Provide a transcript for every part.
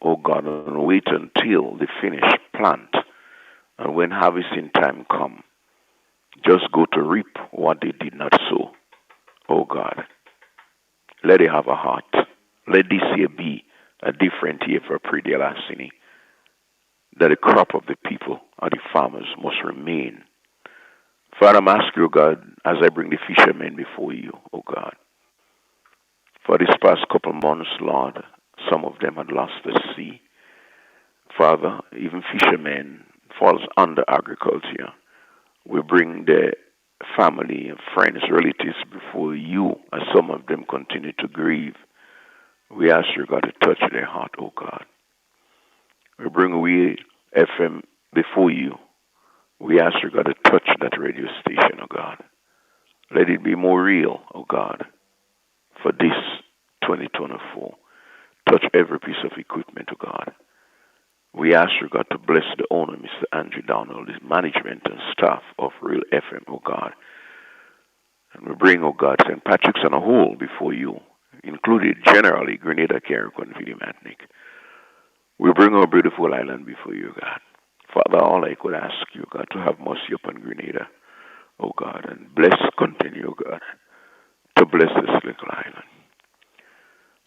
oh God, and wait until they finish plant. And when harvesting time come, just go to reap what they did not sow. Oh God, let it have a heart. Let this year be a different year for Predial Assini. That the crop of the people or the farmers must remain. Father, I'm asking you, God, as I bring the fishermen before you, oh God. For this past couple months, Lord, some of them had lost the sea. Father, even fishermen falls under agriculture. We bring the family and friends, relatives before you, as some of them continue to grieve. We ask you, God, to touch their heart, oh God. We bring away FM before you. We ask you, God, to touch that radio station, oh God. Let it be more real, oh God, for this 2024. Touch every piece of equipment, oh God. We ask you, God, to bless the owner, Mr. Andrew Donald, his management and staff of Real FM, oh God. And we bring, oh God, St. Patrick's on a whole before you, including generally Grenada, Carrick, and Matnik. We bring our beautiful island before you, God. Father, all I could ask you, God, to have mercy upon Grenada, oh God, and continue, God, to bless this little island.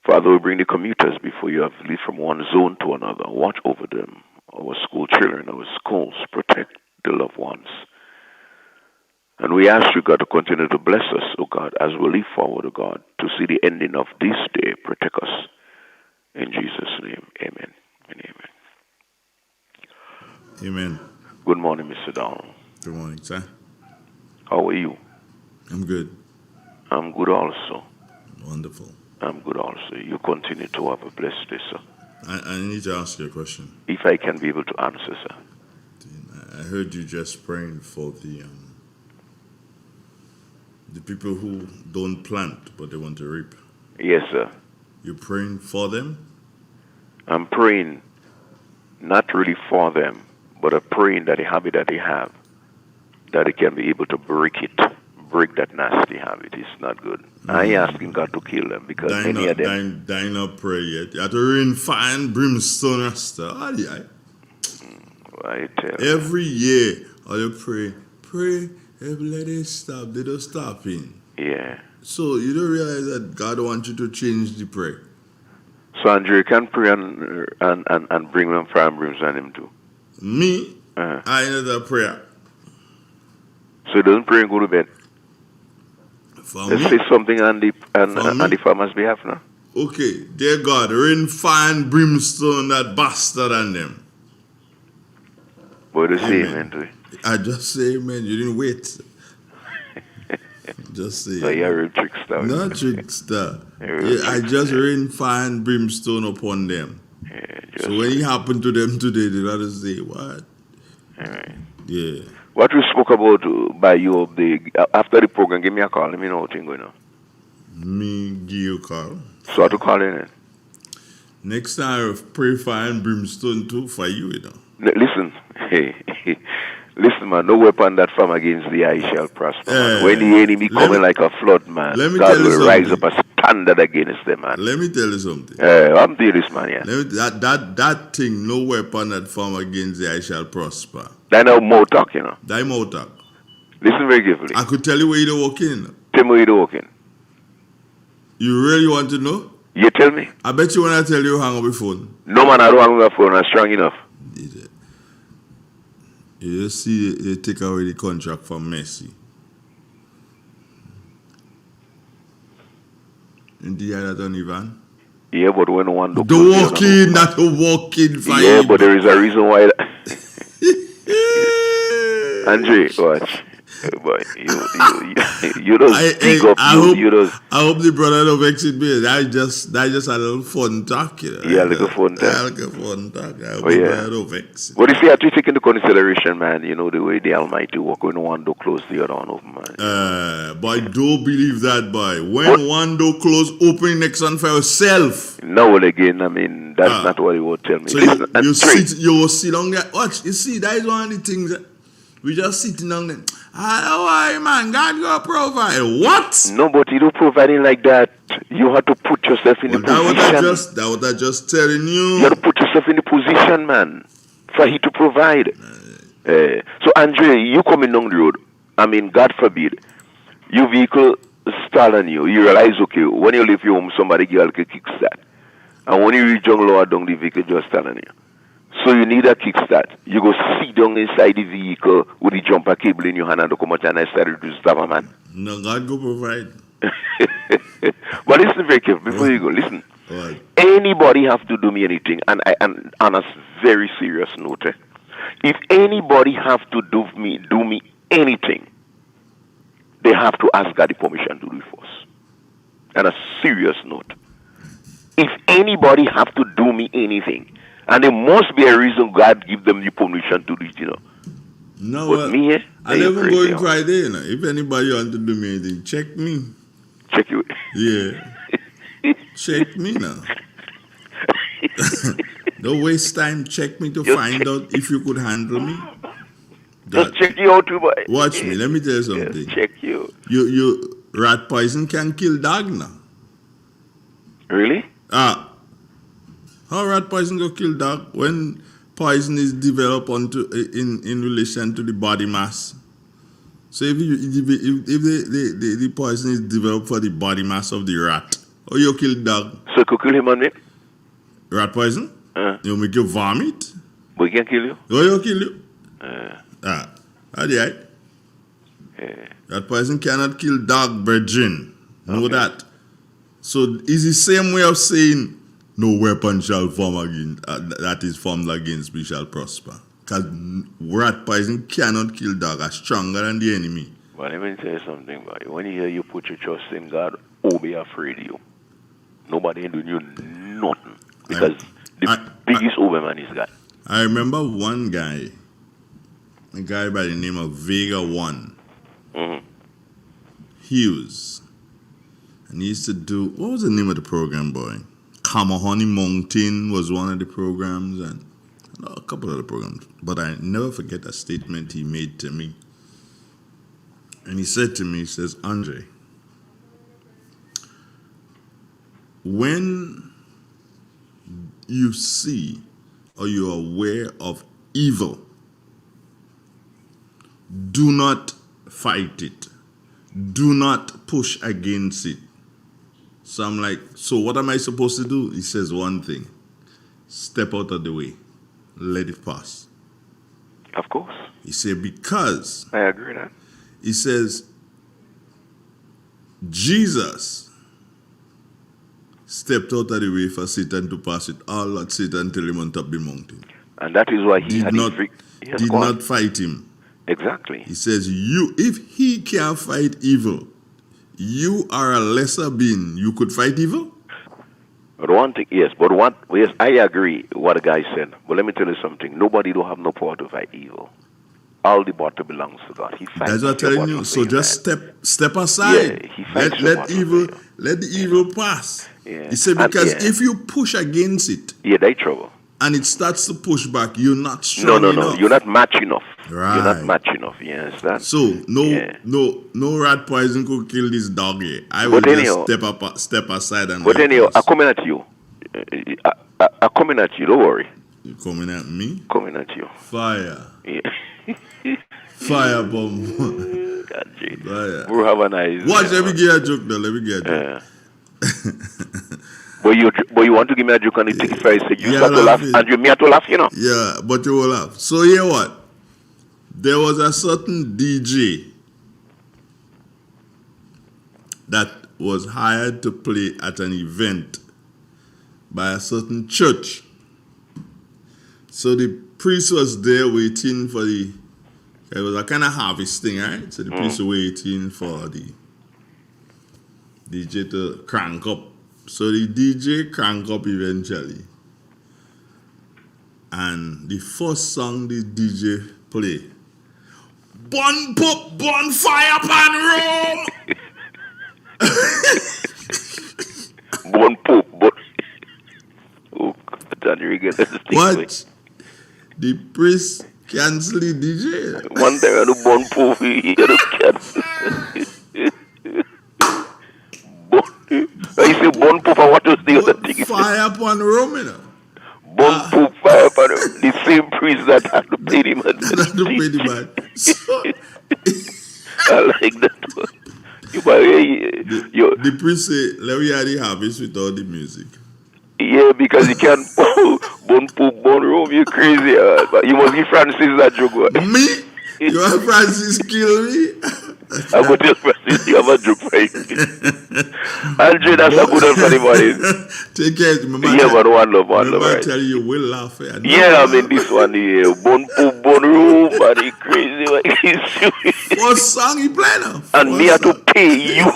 Father, we bring the commuters before you, have lived from one zone to another. Watch over them, our school children, our schools, protect the loved ones. And we ask you, God, to continue to bless us, oh God, as we live forward, oh God, to see the ending of this day. Protect us. In Jesus' name, amen and amen. Amen. Good morning, Mr. Donald. Good morning, sir. How are you? I'm good. I'm good also. Wonderful. I'm good also. You continue to have a blessed day, sir. I need to ask you a question. If I can be able to answer, sir. I heard you just praying for the people who don't plant but they want to reap. Yes, sir. You're praying for them? I'm praying not really for them, but I'm praying that the habit that they have, that they can be able to break that nasty habit. It's not good. I ain't asking God to kill them because many of them... They not pray yet. You have to rain fire and brimstone and stuff. I tell every year, all you pray, let it stop. They don't stop in. Yeah. So you don't realize that God wants you to change the prayer. So Andrew, you can pray and bring them fire and brimstone him too. Me? I know that prayer. So he doesn't pray and go to bed. Let's say something on the farmer's behalf now. Okay, dear God, rain fire and brimstone that bastard on them. But say amen to it. I just say amen. You didn't wait. Just say. So you're a trickster. Not trickster. I just rain fire and brimstone upon them. Yeah, so when it happened to them today, they had to say, what? Right. Yeah. What we spoke about by you after the program, give me a call. Let me know what's going on. Me give you a call. So I have to call in. Next time, pray fire and brimstone too for you, you know. Listen, listen, man. No weapon that form against the eye shall prosper. When the enemy coming like a flood, man, God will rise up a standard against them, man. Let me tell you something. I'm telling this, man. Yeah. That thing, no weapon that form against the eye shall prosper. That no more talk, you know. That more talk. Listen very carefully. I could tell you where you're walking. Tell me where you're walking. You really want to know? You tell me. I bet you when I tell you, hang up the phone. No, man, I don't hang up the phone. I'm strong enough. You just see they take away the contract from Messi. And the other done, Ivan? Yeah, but when one do... The walking, not the walking. Yeah, but there is a reason why... Andre, watch. Boy, you don't speak up. I hope the brother don't vex it me. That just a little fun talk, you know. Yeah, like a fun talk. Yeah, like a fun talk. I hope the brother don't vex it. But you see, I have to take into consideration, man, you know, the way the Almighty work when one door close, the other one open, man. Boy, don't believe that, boy. When one door close, open next one for yourself. No, again, I mean, that's not what he would tell me. So you sit down there. Watch, you see, that is one of the things that we just sitting down there. I don't worry, man. God will provide. What? No, but you don't providing like that. You have to put yourself in the position. That what I just telling you. You have to put yourself in the position, man, for he to provide. So, Andre, you coming down the road. I mean, God forbid, your vehicle stall on you. You realize, okay, when you leave your home, somebody girl can kickstart. And when you reach down lower down, the vehicle just stall on you. So you need a kickstart. You go sit down inside the vehicle with the jumper cable in your hand and come out and I started to stop, man. No, God go provide. But listen very careful before you go. Listen. Right. Anybody have to do me anything, and on a very serious note, if anybody have to do me anything, they have to ask God the permission to do it first. On a serious note, if anybody have to do me anything, and there must be a reason God give them the permission to do it, No, but me, I never go in Friday. If anybody want to do me anything, check me. Check you. Yeah. Check me now. Don't waste time. Check me to find out if you could handle me. Just check you out too, boy. Watch me. Let me tell you something. Just check you. You rat poison can kill dog now. Really? How rat poison go kill dog when poison is developed in relation to the body mass? So if the poison is developed for the body mass of the rat, or you kill dog? So could kill him on me? Rat poison? You make you vomit? We can kill you. Oh, you kill you? That's right. Rat poison cannot kill dog, virgin. Know that. So it's the same way of saying, no weapon shall form against, that is formed against me shall prosper. Because rat poison cannot kill dog, are stronger than the enemy. But let me tell you something, buddy. When you hear you put your trust in God, who be afraid of you? Nobody ain't doing you nothing. Because the biggest overman is God. I remember one guy, a guy by the name of Vega One. Hughes. And he used to do, what was the name of the program, boy? Kamahoney Mountain was one of the programs, and a couple of the programs. But I never forget a statement he made to me. And he said to me, he says, Andre, when you see or you're aware of evil, do not fight it. Do not push against it. So I'm like, so what am I supposed to do? He says one thing. Step out of the way. Let it pass. Of course. He said, because. I agree with that. He says, Jesus stepped out of the way for Satan to pass it. All that Satan tell him on top of the mountain. And that is why he did not fight him. Exactly. He says, if he can't fight evil, you are a lesser being. You could fight evil? But one thing, yes, I agree what the guy said. But let me tell you something. Nobody don't have no power to fight evil. All the battle belongs to God. He fights. That's what I'm telling you. So just step aside. Yeah, he fights let the evil pass. Yeah. He said, because if you push against it, they trouble. And it starts to push back, you're not strong enough. No, you're not match enough. Right. You're not match enough, you understand? So, no rat poison could kill this dog here. I will just step aside and... But anyhow, I'm coming at you. I'm coming at you, don't worry. You coming at me? Coming at you. Fire. Yeah. Fire bomb. Fire. We'll have a nice... Watch, let me get a joke now, let me get a joke. But you want to give me a joke on the thing first. You start to laugh and you me to laugh, Yeah, but you will laugh. So hear what? There was a certain DJ that was hired to play at an event by a certain church. So the priest was there waiting for it was a kind of harvest thing, right? So the priest was waiting for the DJ to crank up. So the DJ cranked up eventually. And the first song the DJ played, Bonfire Pan Rome! Bon Pope, oh, what? The priest cancel the DJ? One day I do Bon Pope, he cancel. I say Bon Pope, what was the other thing? Fire upon Rome, Bun poop fire upon the same priest that had to pay him. That had to pay the man. So, I like that one. the priest say, let me hear the harvest without the music. Yeah, because you can't bun poop, bun room, you crazy. But you must give Francis that joke. Me? You want Francis kill me? I'm going to tell Francis you have a joke for him. Andre, that's a good one for the morning. Take care. Yeah, but one love, right? Tell you will laugh. Yeah, I mean this one here. Bun poop, bun room, but he crazy. What song he playing now? And me have to pay you.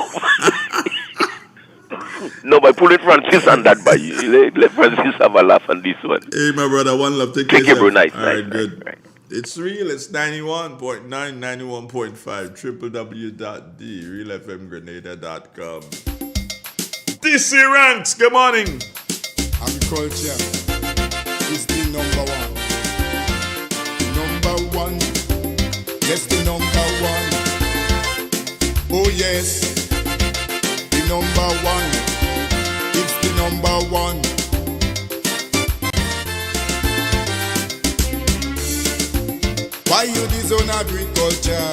No, by pulling Francis and that by you. Let Francis have a laugh on this one. Hey, my brother, one love. Take care, bro. Nice. All right, good. Right. It's real. It's 91.9, 91.5. www.therealfmgrenada.com. DC Ranks, good morning. Agriculture is the number one. Number one. Yes, the number one. Oh, yes. The number one. It's the number one. Why you disown agriculture?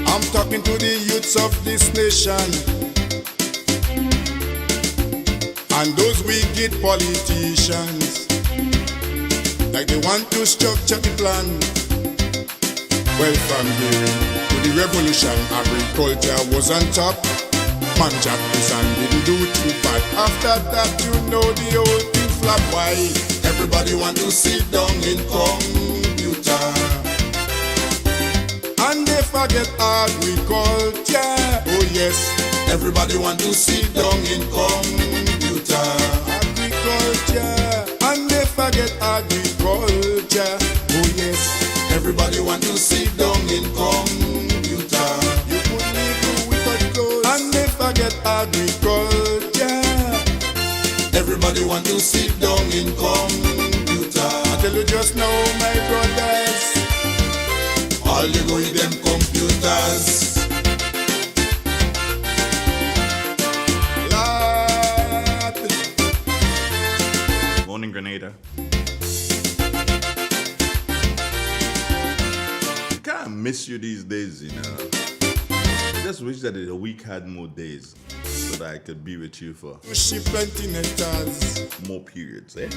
I'm talking to the youths of this nation and those wicked politicians, like they want to structure the plan. Well, from here to the revolution, agriculture was on top. Man jacked this and didn't do too bad. After that, you know the whole thing flop. Why? Everybody want to sit down in computer, and they forget agriculture. Oh yes, everybody want to sit down in computer, agriculture, and they forget agriculture. Oh yes, everybody want to sit down in computer. You couldn't live without clothes, and they forget agriculture. Everybody want to sit down in computer. I tell you just now, my brothers, all you go with them computers. Lord. Morning, Grenada. I kind of miss you these days, you know. I just wish that the week had more days so that I could be with you for more periods, eh?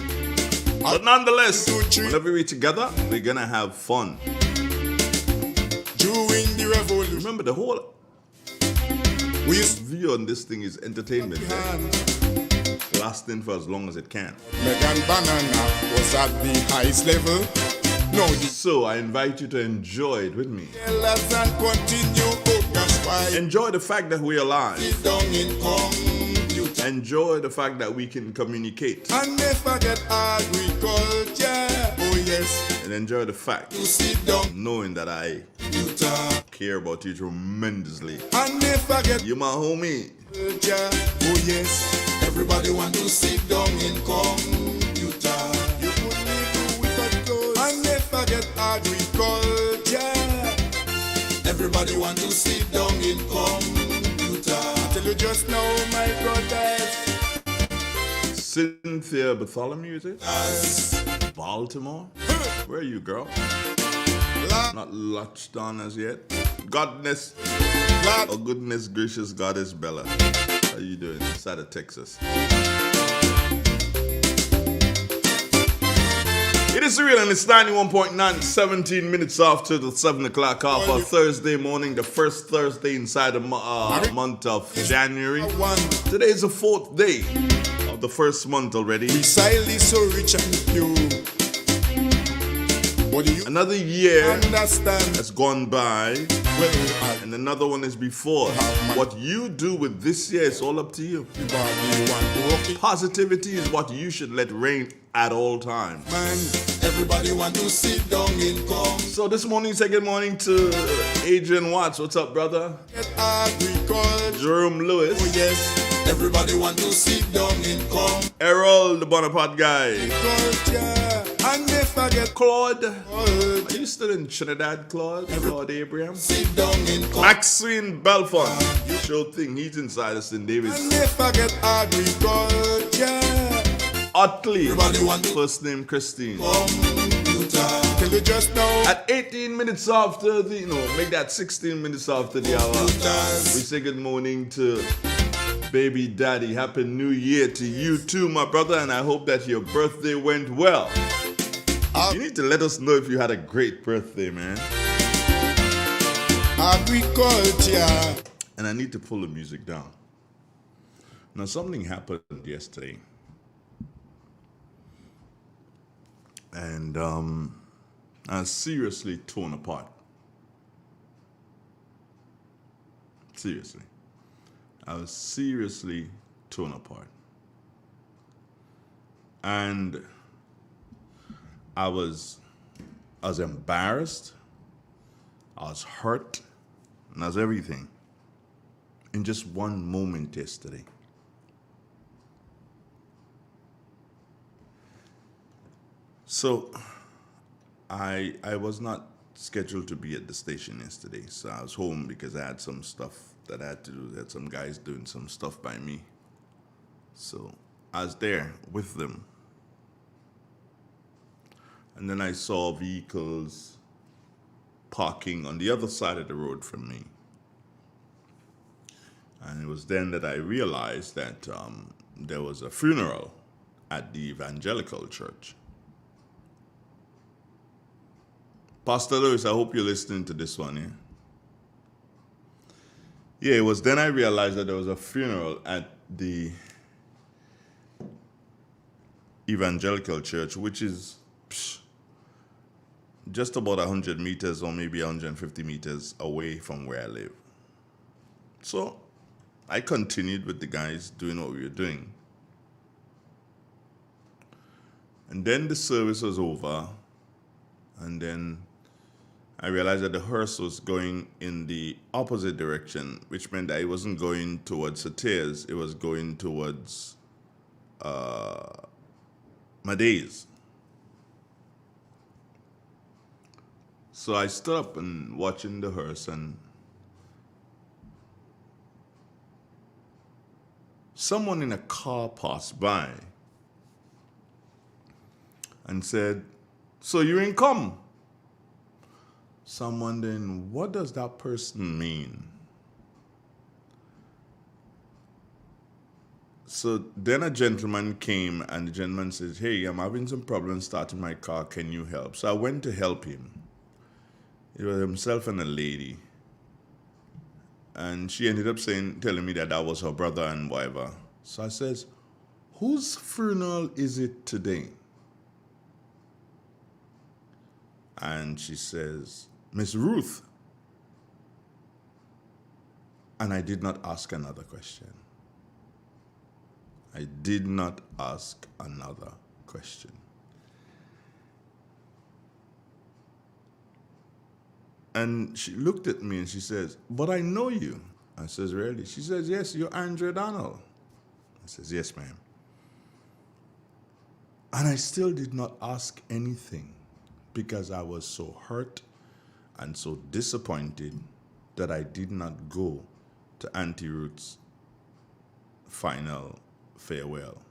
But nonetheless, whenever we're together, we're gonna have fun. During the revolution, remember the whole view on this thing is entertainment, lasting for as long as it can. Megan Banana was at the highest level. No, so I invite you to enjoy it with me. Enjoy the fact that we're alive. Enjoy the fact that we can communicate. And they forget agriculture. Oh yes. And enjoy the fact knowing that I care about you tremendously. And they forget you my homie. Oh yes. Everybody want to sit down in computer. You couldn't live without clothes. And they forget agriculture. Everybody want to sit down in computer. I tell you just now, my brothers. Cynthia Bartholomew, is it? Baltimore? Where are you, girl? Not latched on as yet. Goodness. Oh, goodness gracious Goddess Bella. How you doing? Inside of Texas. It is real and it's 91.9, 17 minutes after the 7 o'clock hour for Thursday morning, the first Thursday inside the month of January. Today is the 4th day of the first month already. Silently so rich and pure. Another year has gone by, and another one is before. What you do with this year is all up to you. Positivity is what you should let reign at all times. Man, everybody want to sit down in calm. So this morning, say good morning to Adrian Watts. What's up, brother? Jerome Lewis. Oh yes, everybody want to sit down in calm. Errol, the Bonaparte guy. And they forget Claude. Are you still in Trinidad, Claude? Claude Abraham. Sit down in calm. Maxine Belfont. Sure thing, he's inside of St. David's. And they forget agriculture. Utley. Everybody want to First name Christine. computer. Can you just know? At 18 minutes after the, make that 16 minutes after the hour. Computers. We say good morning to baby daddy. Happy New Year to you too, my brother, and I hope that your birthday went well. You need to let us know if you had a great birthday, man. Agriculture. And I need to pull the music down. Now, something happened yesterday. And I was seriously torn apart. Seriously. I was seriously torn apart. And I was embarrassed. I was hurt. And I was everything. In just one moment yesterday. So, I was not scheduled to be at the station yesterday. So I was home because I had some stuff that I had to do. There had some guys doing some stuff by me. So I was there with them. And then I saw vehicles parking on the other side of the road from me. And it was then that I realized that there was a funeral at the evangelical church. Pastor Lewis, I hope you're listening to this one, yeah? Yeah, it was then I realized that there was a funeral at the evangelical church, which is just about 100 meters or maybe 150 meters away from where I live. So I continued with the guys doing what we were doing. And then the service was over, and then I realized that the hearse was going in the opposite direction, which meant that it wasn't going towards Sateers, it was going towards Madays. So I stood up and watching the hearse, and someone in a car passed by and said, "So you ain't come?" So I'm wondering, what does that person mean? So then a gentleman came, and the gentleman says, "Hey, I'm having some problems starting my car. Can you help?" So I went to help him. It was himself and a lady. And she ended up telling me that was her brother and whatever. So I says, "Whose funeral is it today?" And she says, "Miss Ruth." And I did not ask another question. I did not ask another question. And she looked at me and she says, "But I know you." I says, "Really?" She says, "Yes, you're Andrea Donald." I says, "Yes, ma'am." And I still did not ask anything because I was so hurt and so disappointed that I did not go to Auntie Ruth's final farewell.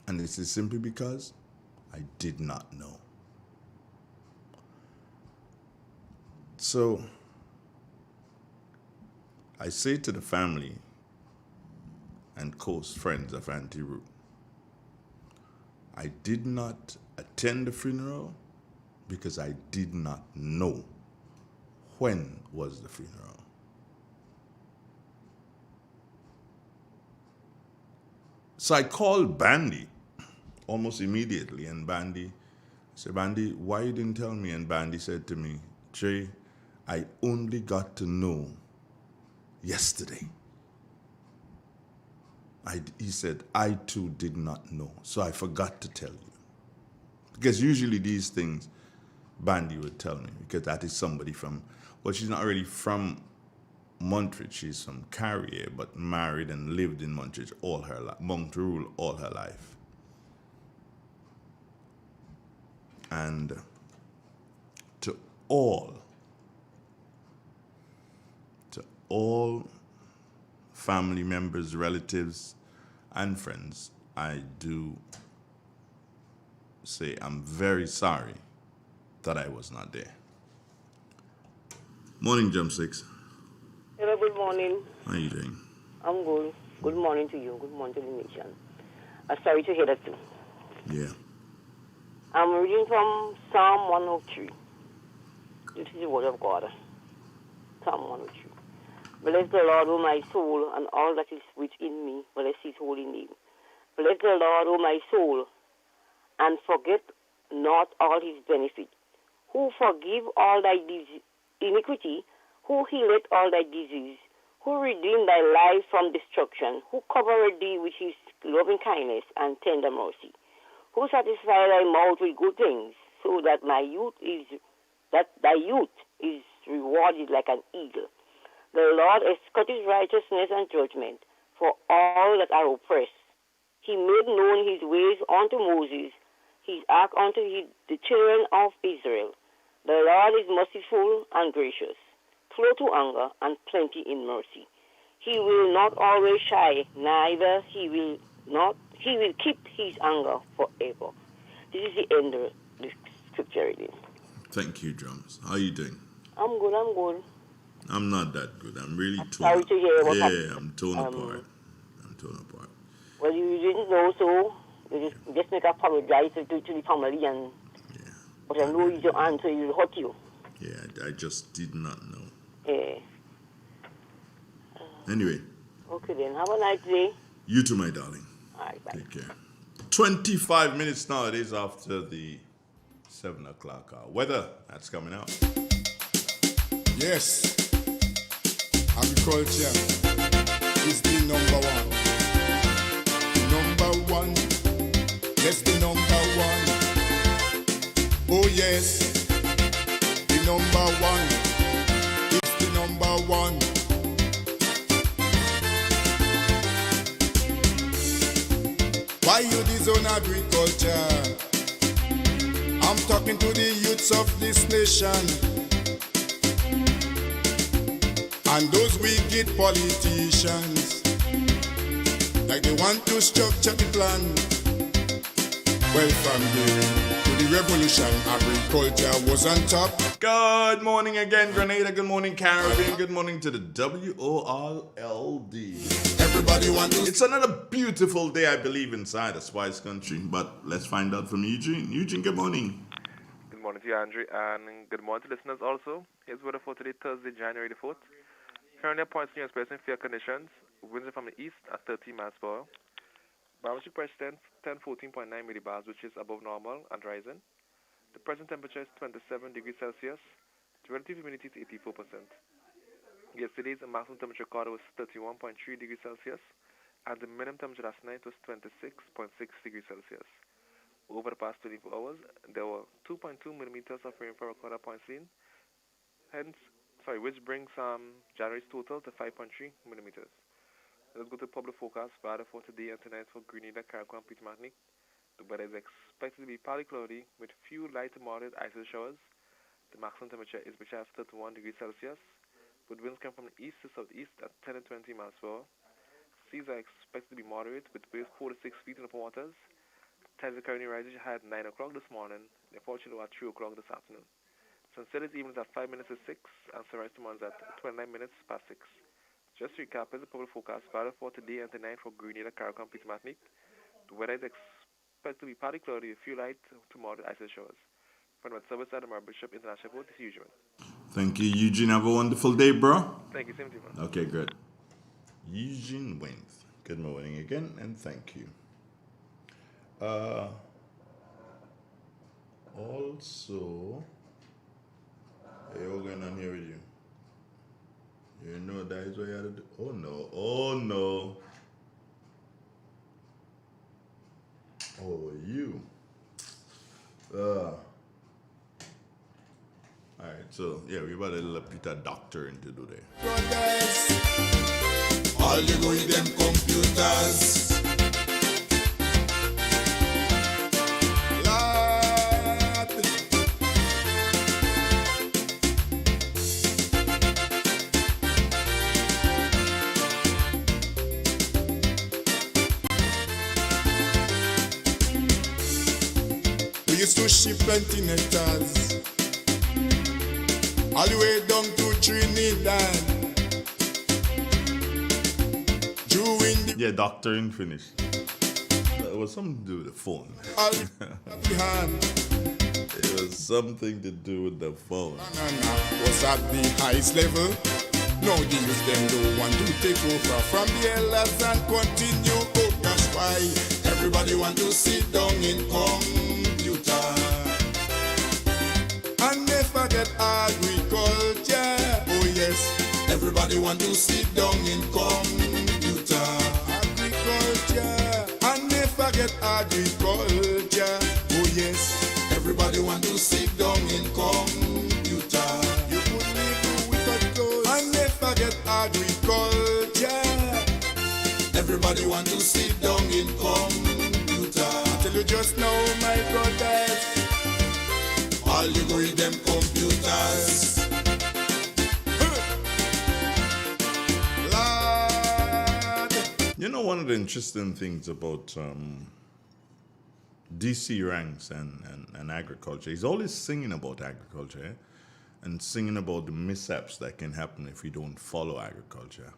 And this is simply because I did not know. So I say to the family and close friends of Auntie Ruth, I did not attend the funeral because I did not know when was the funeral. So I called Bandy almost immediately, and Bandy said, "Bandy, why you didn't tell me?" And Bandy said to me, "Jay, I only got to know yesterday." He said, "I too did not know, so I forgot to tell you." Because usually these things, Bandy would tell me, because that is somebody from, well, she's not really from Montreal, she's from Carrier, but married and lived in Montreal all her life, Montreal all her life. And to all family members, relatives, and friends, I do say I'm very sorry that I was not there. Morning, Jump 6. Hello, good morning. How are you doing? I'm good. Good morning to you. Good morning to the nation. I'm sorry to hear that too. Yeah. I'm reading from Psalm 103. This is the word of God. Psalm 103. Bless the Lord, O my soul, and all that is within me. Bless his holy name. Bless the Lord, O my soul, and forget not all his benefit. Who forgive all thy iniquity, who healeth all thy disease, who redeemed thy life from destruction, who covereth thee with his loving kindness and tender mercy, who satisfy thy mouth with good things, so that thy youth is rewarded like an eagle. The Lord escorteth righteousness and judgment for all that are oppressed. He made known his ways unto Moses, his act unto the children of Israel. The Lord is merciful and gracious, slow to anger, and plenty in mercy. He will not always shy, neither he will keep his anger forever. This is the end of the scripture reading. Thank you, Drums. How are you doing? I'm good. I'm not that good. I'm really torn. Sorry to hear what happened. Yeah, I'm torn apart. Well, you didn't know, so you just make a apologize to the family, and but I know your answer will hurt you. Yeah, I just did not know. Yeah. Anyway. Okay then. Have a nice day. You too, my darling. All right, bye. Take care. 25 minutes now. It is after the 7 o'clock hour. Weather, that's coming out. Yes, agriculture is the number one. Number one, yes, the number one. Oh yes, the number one. It's the number one. Why you disown agriculture? I'm talking to the youths of this nation. And those wicked politicians, like they want to structure the plan. Well, from to the revolution, agriculture was on top. Good morning again, Grenada. Good morning, Caribbean. Good morning to the WORLD. Everybody want to... It's another beautiful day, I believe, inside the Spice Country. But let's find out from Eugene. Eugene, good morning. Good morning to you, Andrew, and good morning to listeners also. Here's weather for today, Thursday, January the 4th. Currently, points near experiencing fair conditions. Winds from the east at 30 miles per hour. Barometric pressure 1014.9 millibars, which is above normal and rising. The present temperature is 27 degrees Celsius. The relative humidity is 84%. Yesterday's maximum temperature recorded was 31.3 degrees Celsius, and the minimum temperature last night was 26.6 degrees Celsius. Over the past 24 hours, there were 2.2 millimeters of rainfall recorded at Point Celine, which brings January's total to 5.3 millimeters. Let's go to the public forecast for today and tonight for Grenada, Carriacou, and Petite Martinique. The weather is expected to be partly cloudy with few light to moderate isolated showers. The maximum temperature is between 31 degrees Celsius, with winds coming from the east to southeast at 10 and 20 miles per hour. Seas are expected to be moderate with waves 4 to 6 feet in open waters. Tides are currently rising high at 9 o'clock this morning. They fall low at 3 o'clock this afternoon. Sunset is evenings at 5 minutes to 6, and sunrise tomorrow is at 29 minutes past 6. Just to recap, is the public forecast for today and tonight for Grenada, Carriacou, and Petite Martinique. The weather is expected to be partly cloudy with few light to moderate isolated showers. From the service at the Bishop International Airport, this is Eugene. Thank you, Eugene. Have a wonderful day, bro. Thank you, same to you, man. Okay, good. Eugene Wentz. Good morning again, and thank you. Also, hey, what's going on here with you? You know that is what you had to do. Oh no, oh no. Oh, you. Alright, so yeah, we about to put a doctor into today. All you go with them computers. used to ship plenty nectars all the way down to Trinidad. During the Yeah, doctoring finished. It was something to do with the phone. all the hand. It was something to do with the phone. Was at the highest level. Now the youth them don't want to take over from the elders and continue. Oh, that's why everybody want to sit down in computer. And they forget agriculture. Oh yes, everybody want to sit down in computer. Agriculture. And they forget agriculture. Oh yes. Everybody want to sit down in computer. You could live with a clothes and they forget agriculture. Everybody want to sit down in computer. I tell you just now, my brothers, all you go read them computers. Lord. You know, one of the interesting things about DC ranks and agriculture, he's always singing about agriculture, and singing about the mishaps that can happen if we don't follow agriculture.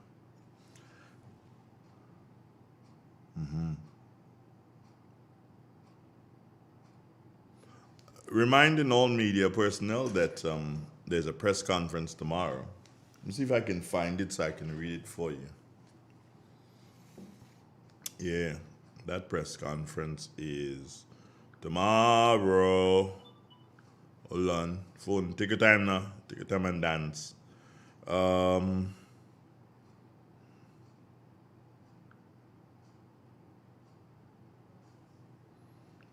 Reminding all media personnel that there's a press conference tomorrow. Let me see if I can find it so I can read it for you. Yeah, that press conference is tomorrow. Hold on. Phone, take your time now. Take your time and dance.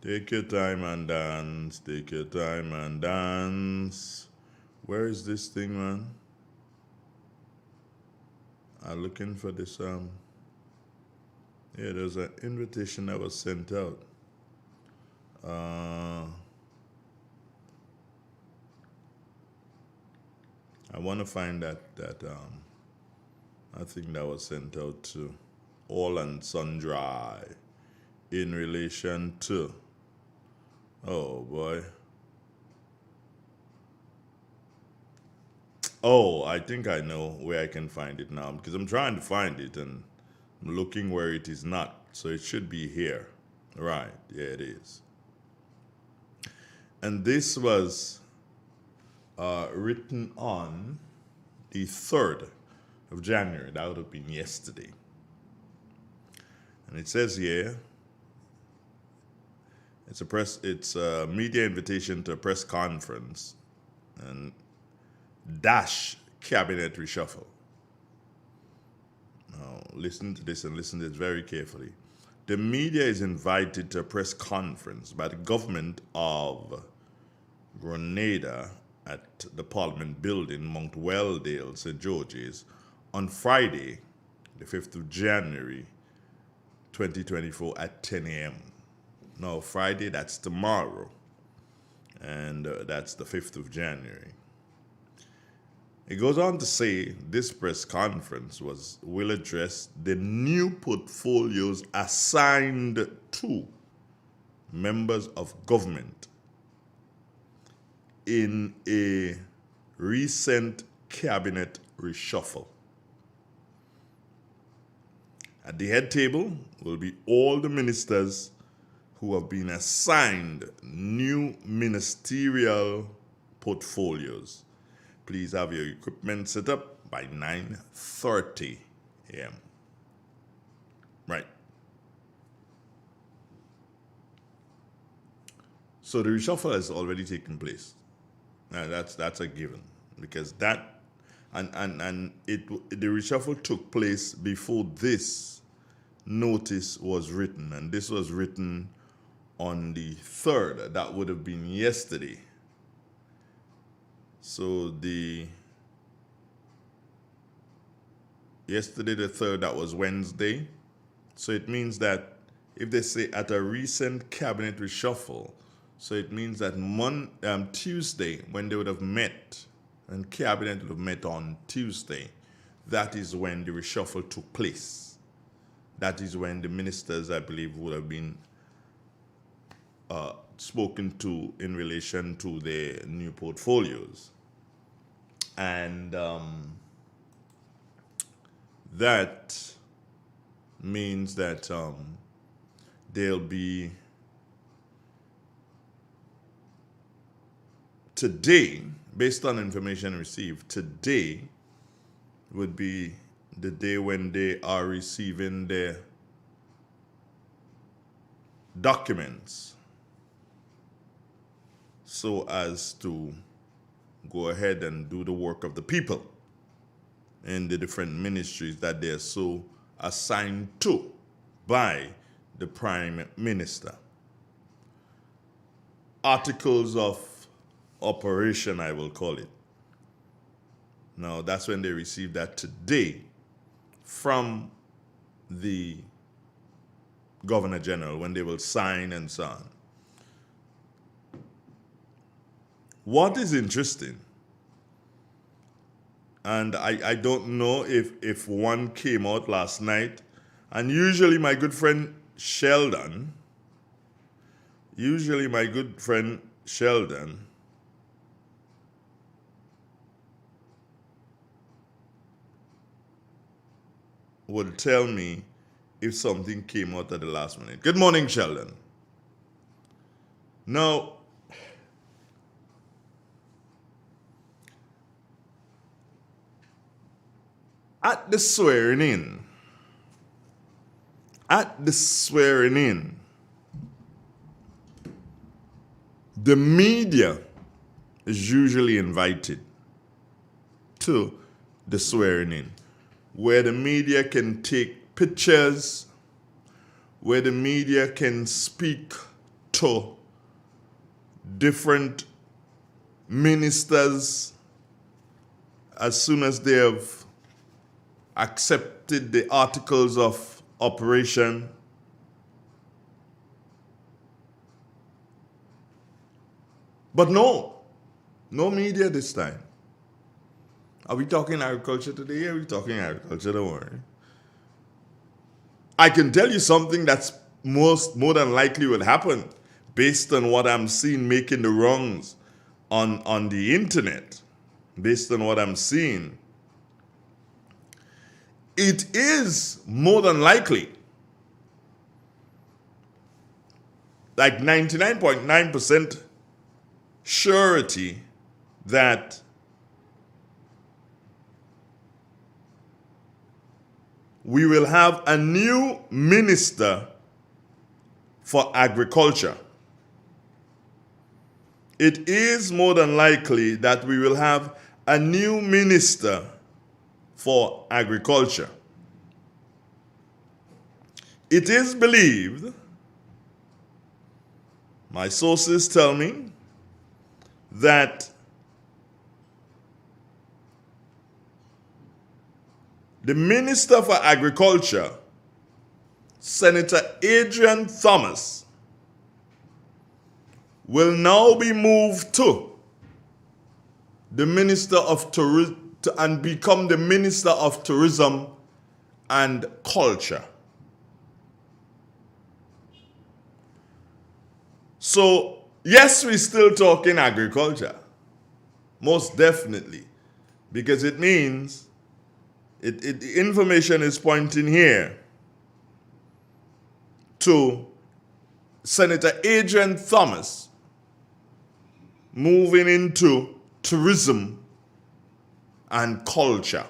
Take your time and dance. Take your time and dance. Where is this thing, man? I'm looking for this. Yeah, there's an invitation that was sent out. I want to find that I think that was sent out to all and sundry in relation to, oh boy. Oh, I think I know where I can find it now, because I'm trying to find it and I'm looking where it is not. So it should be here. Right, yeah, it is. And this was written on the 3rd of January. That would have been yesterday. And it says here, it's a media invitation to a press conference and dash cabinet reshuffle. Now, listen to this and listen to this very carefully. The media is invited to a press conference by the government of Grenada at the Parliament Building, Mount Welldale, St. George's, on Friday, the 5th of January, 2024 at 10 a.m. No, Friday, that's tomorrow. And that's the 5th of January. It goes on to say this press conference will address the new portfolios assigned to members of government in a recent cabinet reshuffle. At the head table will be all the ministers who have been assigned new ministerial portfolios. Please have your equipment set up by 9:30 a.m. Right. So the reshuffle has already taken place. Now that's a given, because that the reshuffle took place before this notice was written, and this was written on the 3rd. That would have been yesterday. So yesterday the 3rd, that was Wednesday. So it means that if they say at a recent cabinet reshuffle, so it means that Tuesday, when they would have met, and cabinet would have met on Tuesday, that is when the reshuffle took place. That is when the ministers, I believe, would have been spoken to in relation to their new portfolios. And that means that they'll be today, based on information received, today would be the day when they are receiving their documents so as to go ahead and do the work of the people in the different ministries that they're so assigned to by the Prime Minister. Articles of operation, I will call it. Now, that's when they receive that today from the Governor General, when they will sign and so on. What is interesting, and I don't know if one came out last night, and usually my good friend Sheldon would tell me if something came out at the last minute. Good morning, Sheldon. Now, at the swearing in, the media is usually invited to the swearing in, where the media can take pictures, where the media can speak to different ministers as soon as they have accepted the articles of operation. But no media this time. Are we talking agriculture today? Are we talking agriculture? Don't worry. I can tell you something that's more than likely will happen based on what I'm seeing making the rounds on the internet. Based on what I'm seeing, it is more than likely, like 99.9% surety, that we will have a new minister for agriculture. It is more than likely that we will have a new minister for agriculture. It is believed, my sources tell me, that the Minister for Agriculture, Senator Adrian Thomas, will now be moved to the Minister of Tourism and become the Minister of Tourism and Culture. So, yes, we're still talking agriculture, most definitely, because it means the information is pointing here to Senator Adrian Thomas moving into tourism and culture.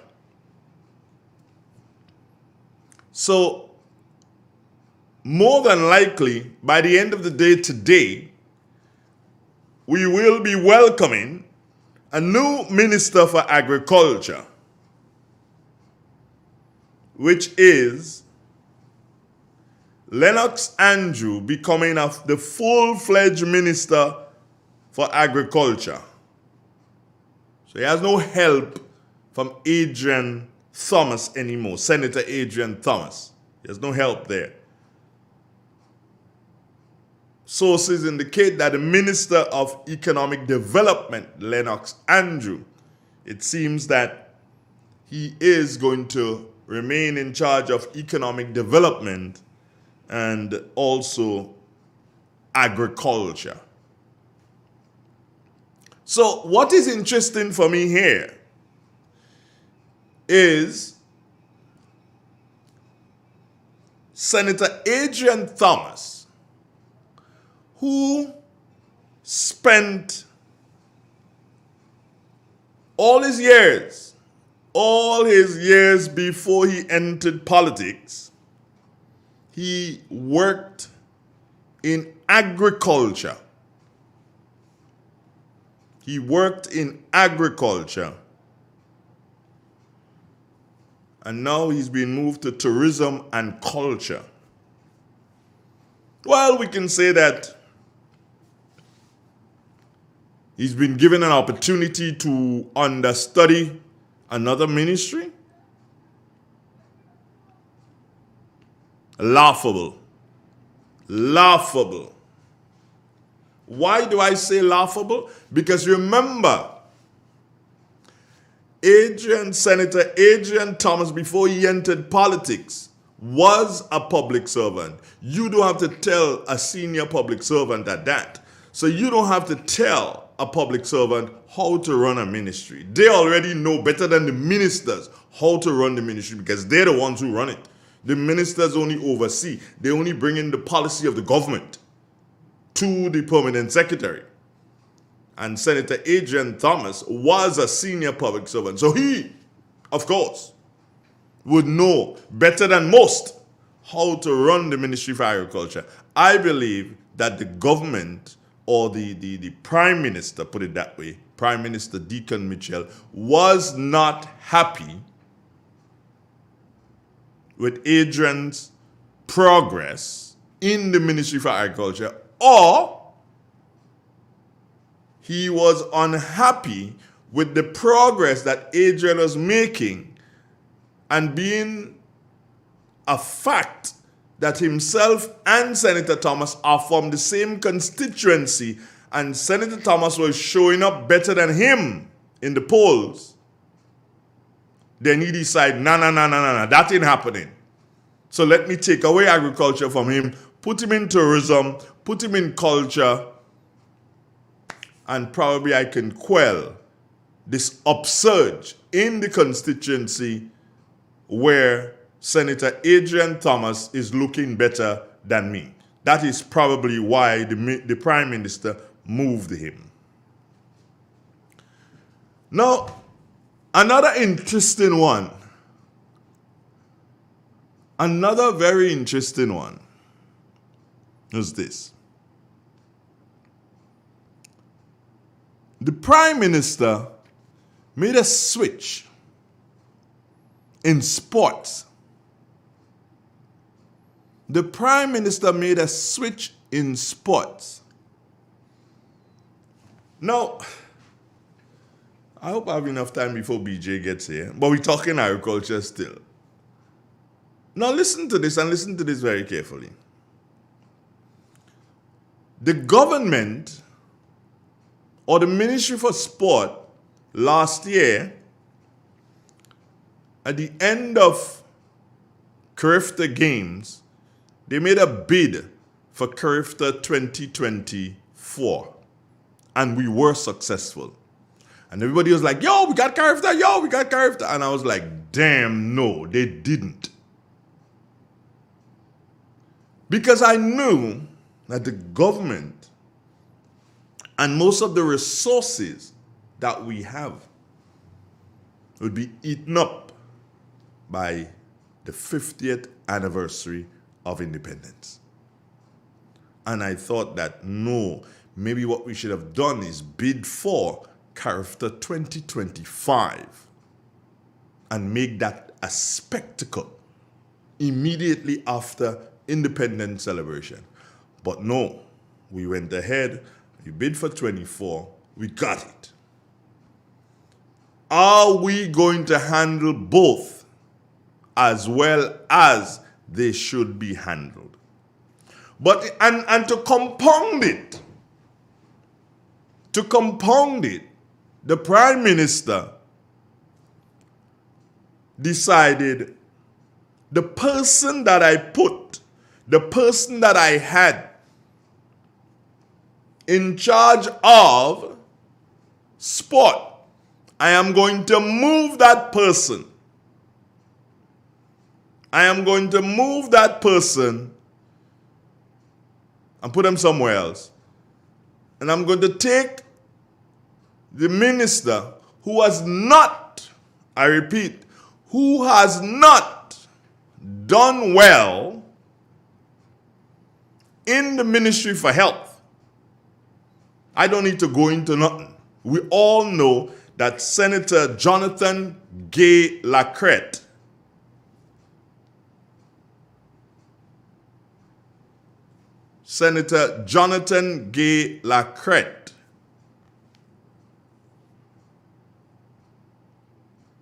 So, more than likely, by the end of the day today, we will be welcoming a new Minister for Agriculture, which is Lennox Andrew becoming the full-fledged Minister for Agriculture. So he has no help from Adrian Thomas anymore, Senator Adrian Thomas. He has no help there. Sources indicate that the Minister of Economic Development, Lennox Andrew, it seems that he is going to remain in charge of economic development and also agriculture. So what is interesting for me here is Senator Adrian Thomas, who spent all his years before he entered politics, he worked in agriculture. He worked in agriculture. And now he's been moved to tourism and culture. Well, we can say that he's been given an opportunity to understudy another ministry. Laughable. Laughable. Why do I say laughable? Because remember, Senator Adrian Thomas, before he entered politics, was a public servant. You don't have to tell a senior public servant that. So you don't have to tell a public servant how to run a ministry. They already know better than the ministers how to run the ministry because they're the ones who run it. The ministers only oversee. They only bring in the policy of the government to the permanent secretary. And Senator Adrian Thomas was a senior public servant. So he, of course, would know better than most how to run the Ministry for Agriculture. I believe that the government or the Prime Minister, put it that way, Prime Minister Deacon Mitchell, was not happy with Adrian's progress in the Ministry for Agriculture, or he was unhappy with the progress that Adrian was making, and being a fact that himself and Senator Thomas are from the same constituency, and Senator Thomas was showing up better than him in the polls, then he decided, no, that ain't happening. So let me take away agriculture from him, put him in tourism, put him in culture, and probably I can quell this upsurge in the constituency where Senator Adrian Thomas is looking better than me. That is probably why the Prime Minister moved him. Now, another interesting one, another very interesting one is this. The Prime Minister made a switch in sports. The Prime Minister made a switch in sports. Now, I hope I have enough time before BJ gets here, but we're talking agriculture still. Now listen to this, and listen to this very carefully. The government or the Ministry for Sport last year, at the end of Carifta Games, they made a bid for Carifta 2024, and we were successful. And everybody was like, yo, we got Carifta, and I was like, damn, no, they didn't. Because I knew that the government and most of the resources that we have would be eaten up by the 50th anniversary of independence. And I thought that, no, maybe what we should have done is bid for Carifta 2025 and make that a spectacle immediately after independence celebration. But no, we went ahead, we bid for 24, we got it. Are we going to handle both as well as they should be handled? But and to compound it, the Prime Minister decided the person that I had in charge of sport. I am going to move that person. I am going to move that person and put them somewhere else. And I'm going to take the minister who has not, I repeat, who has not done well in the ministry for health. I don't need to go into nothing. We all know that Senator Jonathan Gay Lacrette Senator Jonathan Gay Lacrette,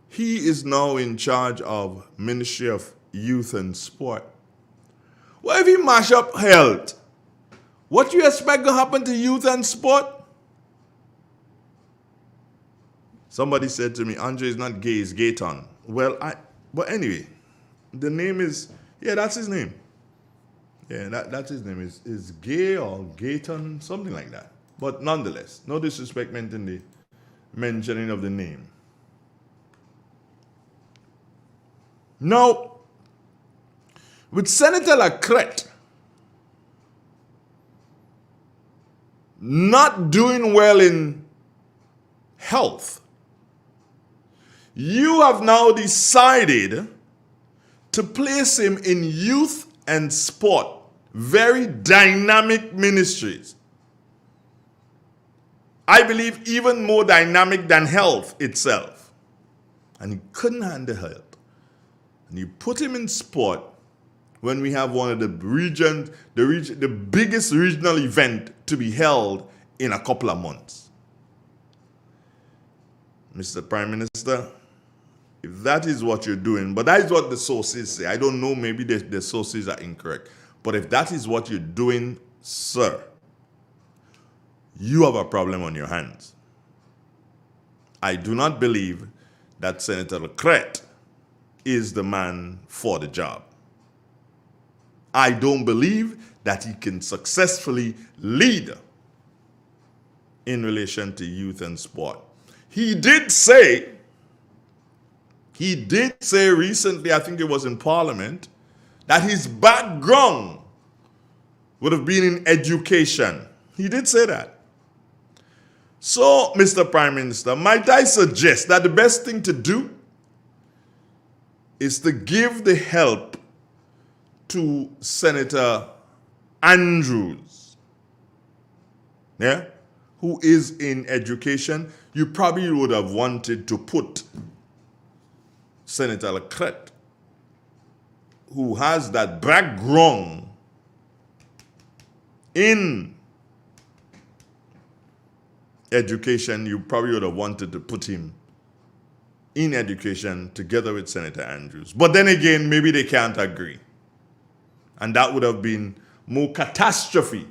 he is now in charge of Ministry of Youth and Sport. What if he mash up health? What do you expect to happen to youth and sport? Somebody said to me, Andre is not gay, it's Gayton. But anyway, the name is, that's his name. Yeah, that's his name. Is Gay or Gayton, something like that. But nonetheless, no disrespect meant in the mentioning of the name. Now, with Senator Lacrette not doing well in health, you have now decided to place him in youth and sport, very dynamic ministries. I believe even more dynamic than health itself. And he couldn't handle health. And you put him in sport when we have one of the the biggest regional event to be held in a couple of months. Mr. Prime Minister, if that is what you're doing, but that is what the sources say. I don't know, maybe the sources are incorrect. But if that is what you're doing, sir, you have a problem on your hands. I do not believe that Senator Lacrette is the man for the job. I don't believe that he can successfully lead in relation to youth and sport. He did say recently, I think it was in Parliament, that his background would have been in education. He did say that. So, Mr. Prime Minister, might I suggest that the best thing to do is to give the help to Senator Andrews, who is in education. You probably would have wanted to put Senator Lacrette, who has that background in education. You probably would have wanted to put him in education together with Senator Andrews. But then again, maybe they can't agree. And that would have been more catastrophe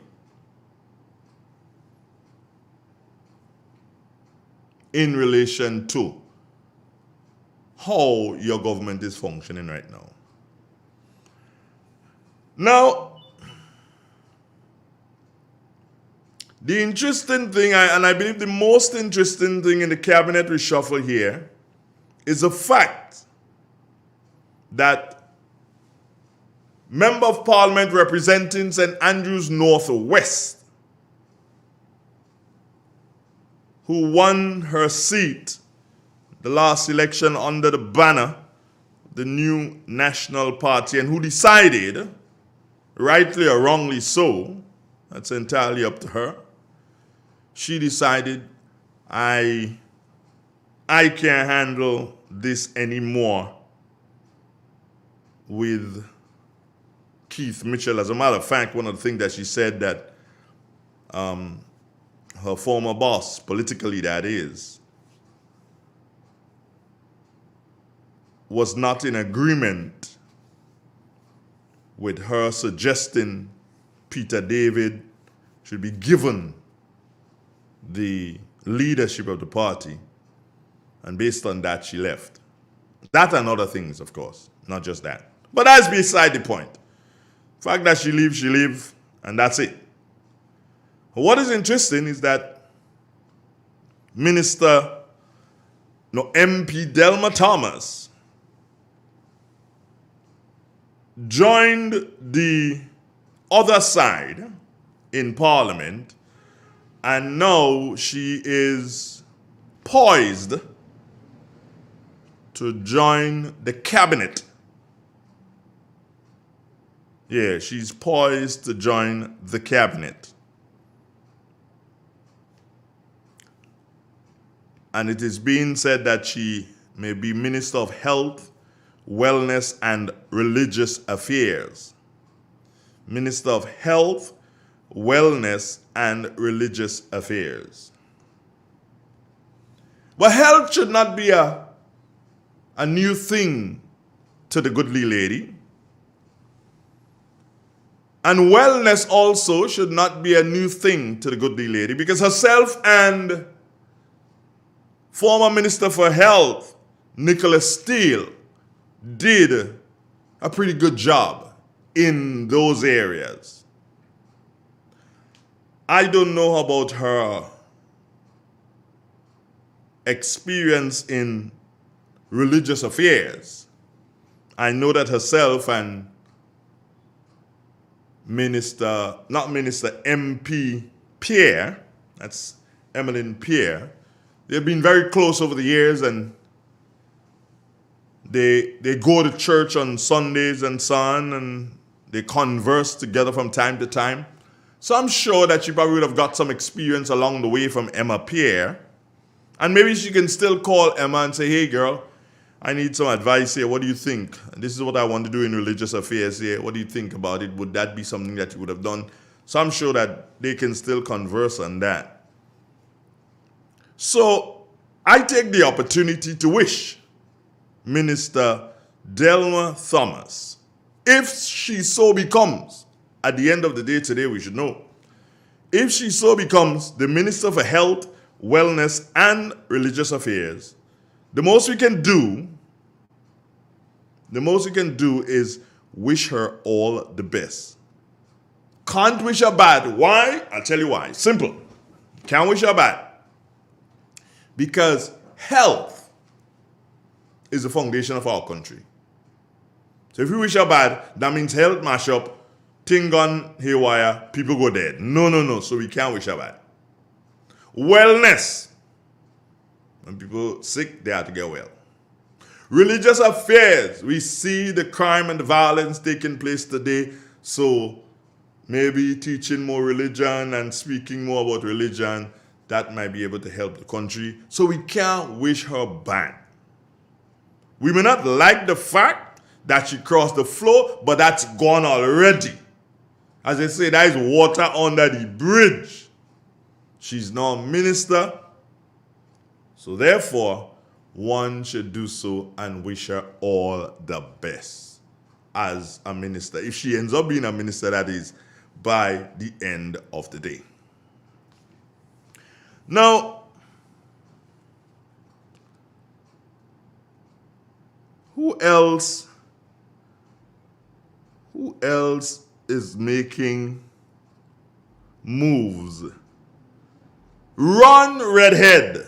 in relation to how your government is functioning right now. Now, the interesting thing, and I believe the most interesting thing in the cabinet reshuffle here, is the fact that Member of Parliament representing St. Andrews Northwest, who won her seat the last election under the banner of the new National Party, and who decided, rightly or wrongly so, that's entirely up to her, she decided, I can't handle this anymore with Keith Mitchell. As a matter of fact, one of the things that she said, that her former boss, politically that is, was not in agreement with her suggesting Peter David should be given the leadership of the party. And based on that, she left. That and other things, of course, not just that. But that's beside the point. The fact that she leaves, and that's it. What is interesting is that MP Delma Thomas joined the other side in Parliament, and now she is poised to join the cabinet. Yeah, she's poised to join the cabinet. And it is being said that she may be Minister of Health, Wellness, and Religious Affairs. Minister of Health, Wellness, and Religious Affairs. But health should not be a new thing to the goodly lady. And wellness also should not be a new thing to the goodly lady, because herself and former Minister for Health, Nicholas Steele, did a pretty good job in those areas. I don't know about her experience in religious affairs. I know that herself and MP Pierre, that's Emmeline Pierre, they've been very close over the years, and they go to church on Sundays and so on, and they converse together from time to time. So I'm sure that she probably would have got some experience along the way from Emma Pierre. And maybe she can still call Emma and say, hey girl, I need some advice here. What do you think? This is what I want to do in religious affairs here. What do you think about it? Would that be something that you would have done? So I'm sure that they can still converse on that. So I take the opportunity to wish Minister Delma Thomas, if she so becomes, at the end of the day today we should know, if she so becomes the Minister for Health, Wellness, and Religious Affairs, the most we can do is wish her all the best. Can't wish her bad. Why? I'll tell you why. Simple. Can't wish her bad. Because health is the foundation of our country. So if we wish her bad, that means health mash up, thing gone haywire, people go dead. No. So we can't wish her bad. Wellness. When people sick, they have to get well. Religious affairs. We see the crime and the violence taking place today. So maybe teaching more religion and speaking more about religion, that might be able to help the country. So we can't wish her bad. We may not like the fact that she crossed the floor, but that's gone already. As they say, that is water under the bridge. She's now a minister. So therefore, one should do so and wish her all the best as a minister. If she ends up being a minister, that is by the end of the day. Now, who else is making moves? Run Redhead.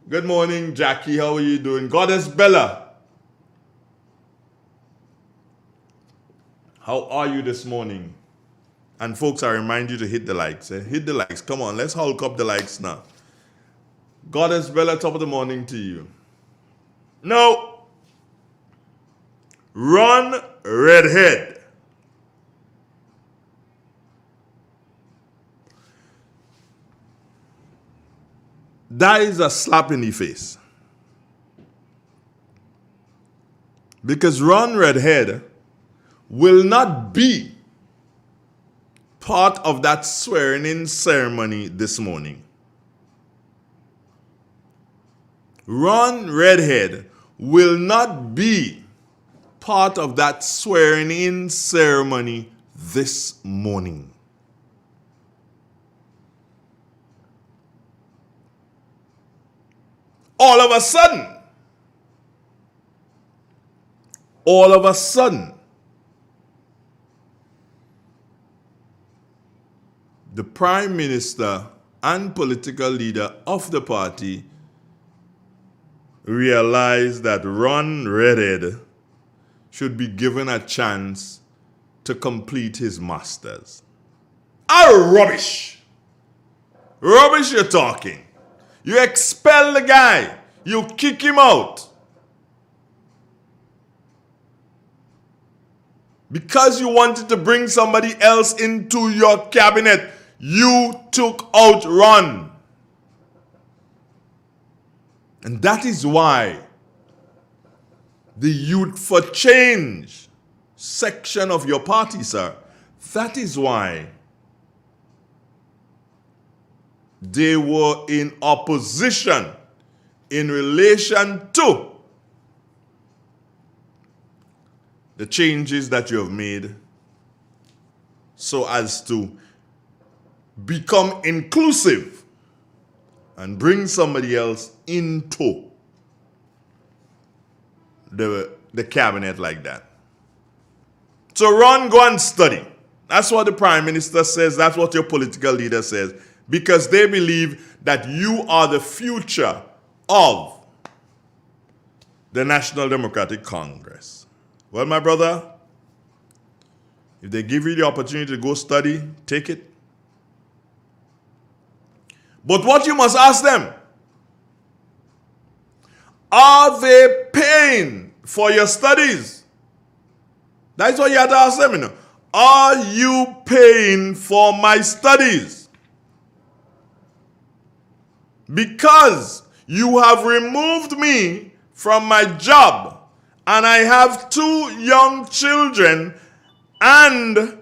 Good morning, Jackie. How are you doing? Goddess Bella. How are you this morning? And folks, I remind you to hit the likes. Hit the likes. Come on, let's hulk up the likes now. Goddess Bella, top of the morning to you. No. Run Redhead. That is a slap in the face. Because Run Redhead will not be part of that swearing-in ceremony this morning. Run Redhead will not be part of that swearing-in ceremony this morning. All of a sudden, the Prime Minister and political leader of the party realized that Ron Redhead should be given a chance to complete his masters. Rubbish! Rubbish you're talking. You expel the guy. You kick him out. Because you wanted to bring somebody else into your cabinet, you took out Ron. And that is why the Youth for Change section of your party, sir, that is why they were in opposition in relation to the changes that you have made so as to become inclusive and bring somebody else into the cabinet like that. So Ron, go and study. That's what the Prime Minister says. That's what your political leader says. Because they believe that you are the future of the National Democratic Congress. Well, my brother, if they give you the opportunity to go study, take it. But what you must ask them, are they paying for your studies? That's what you have to ask them, you know. Are you paying for my studies? Because you have removed me from my job, and I have 2 young children and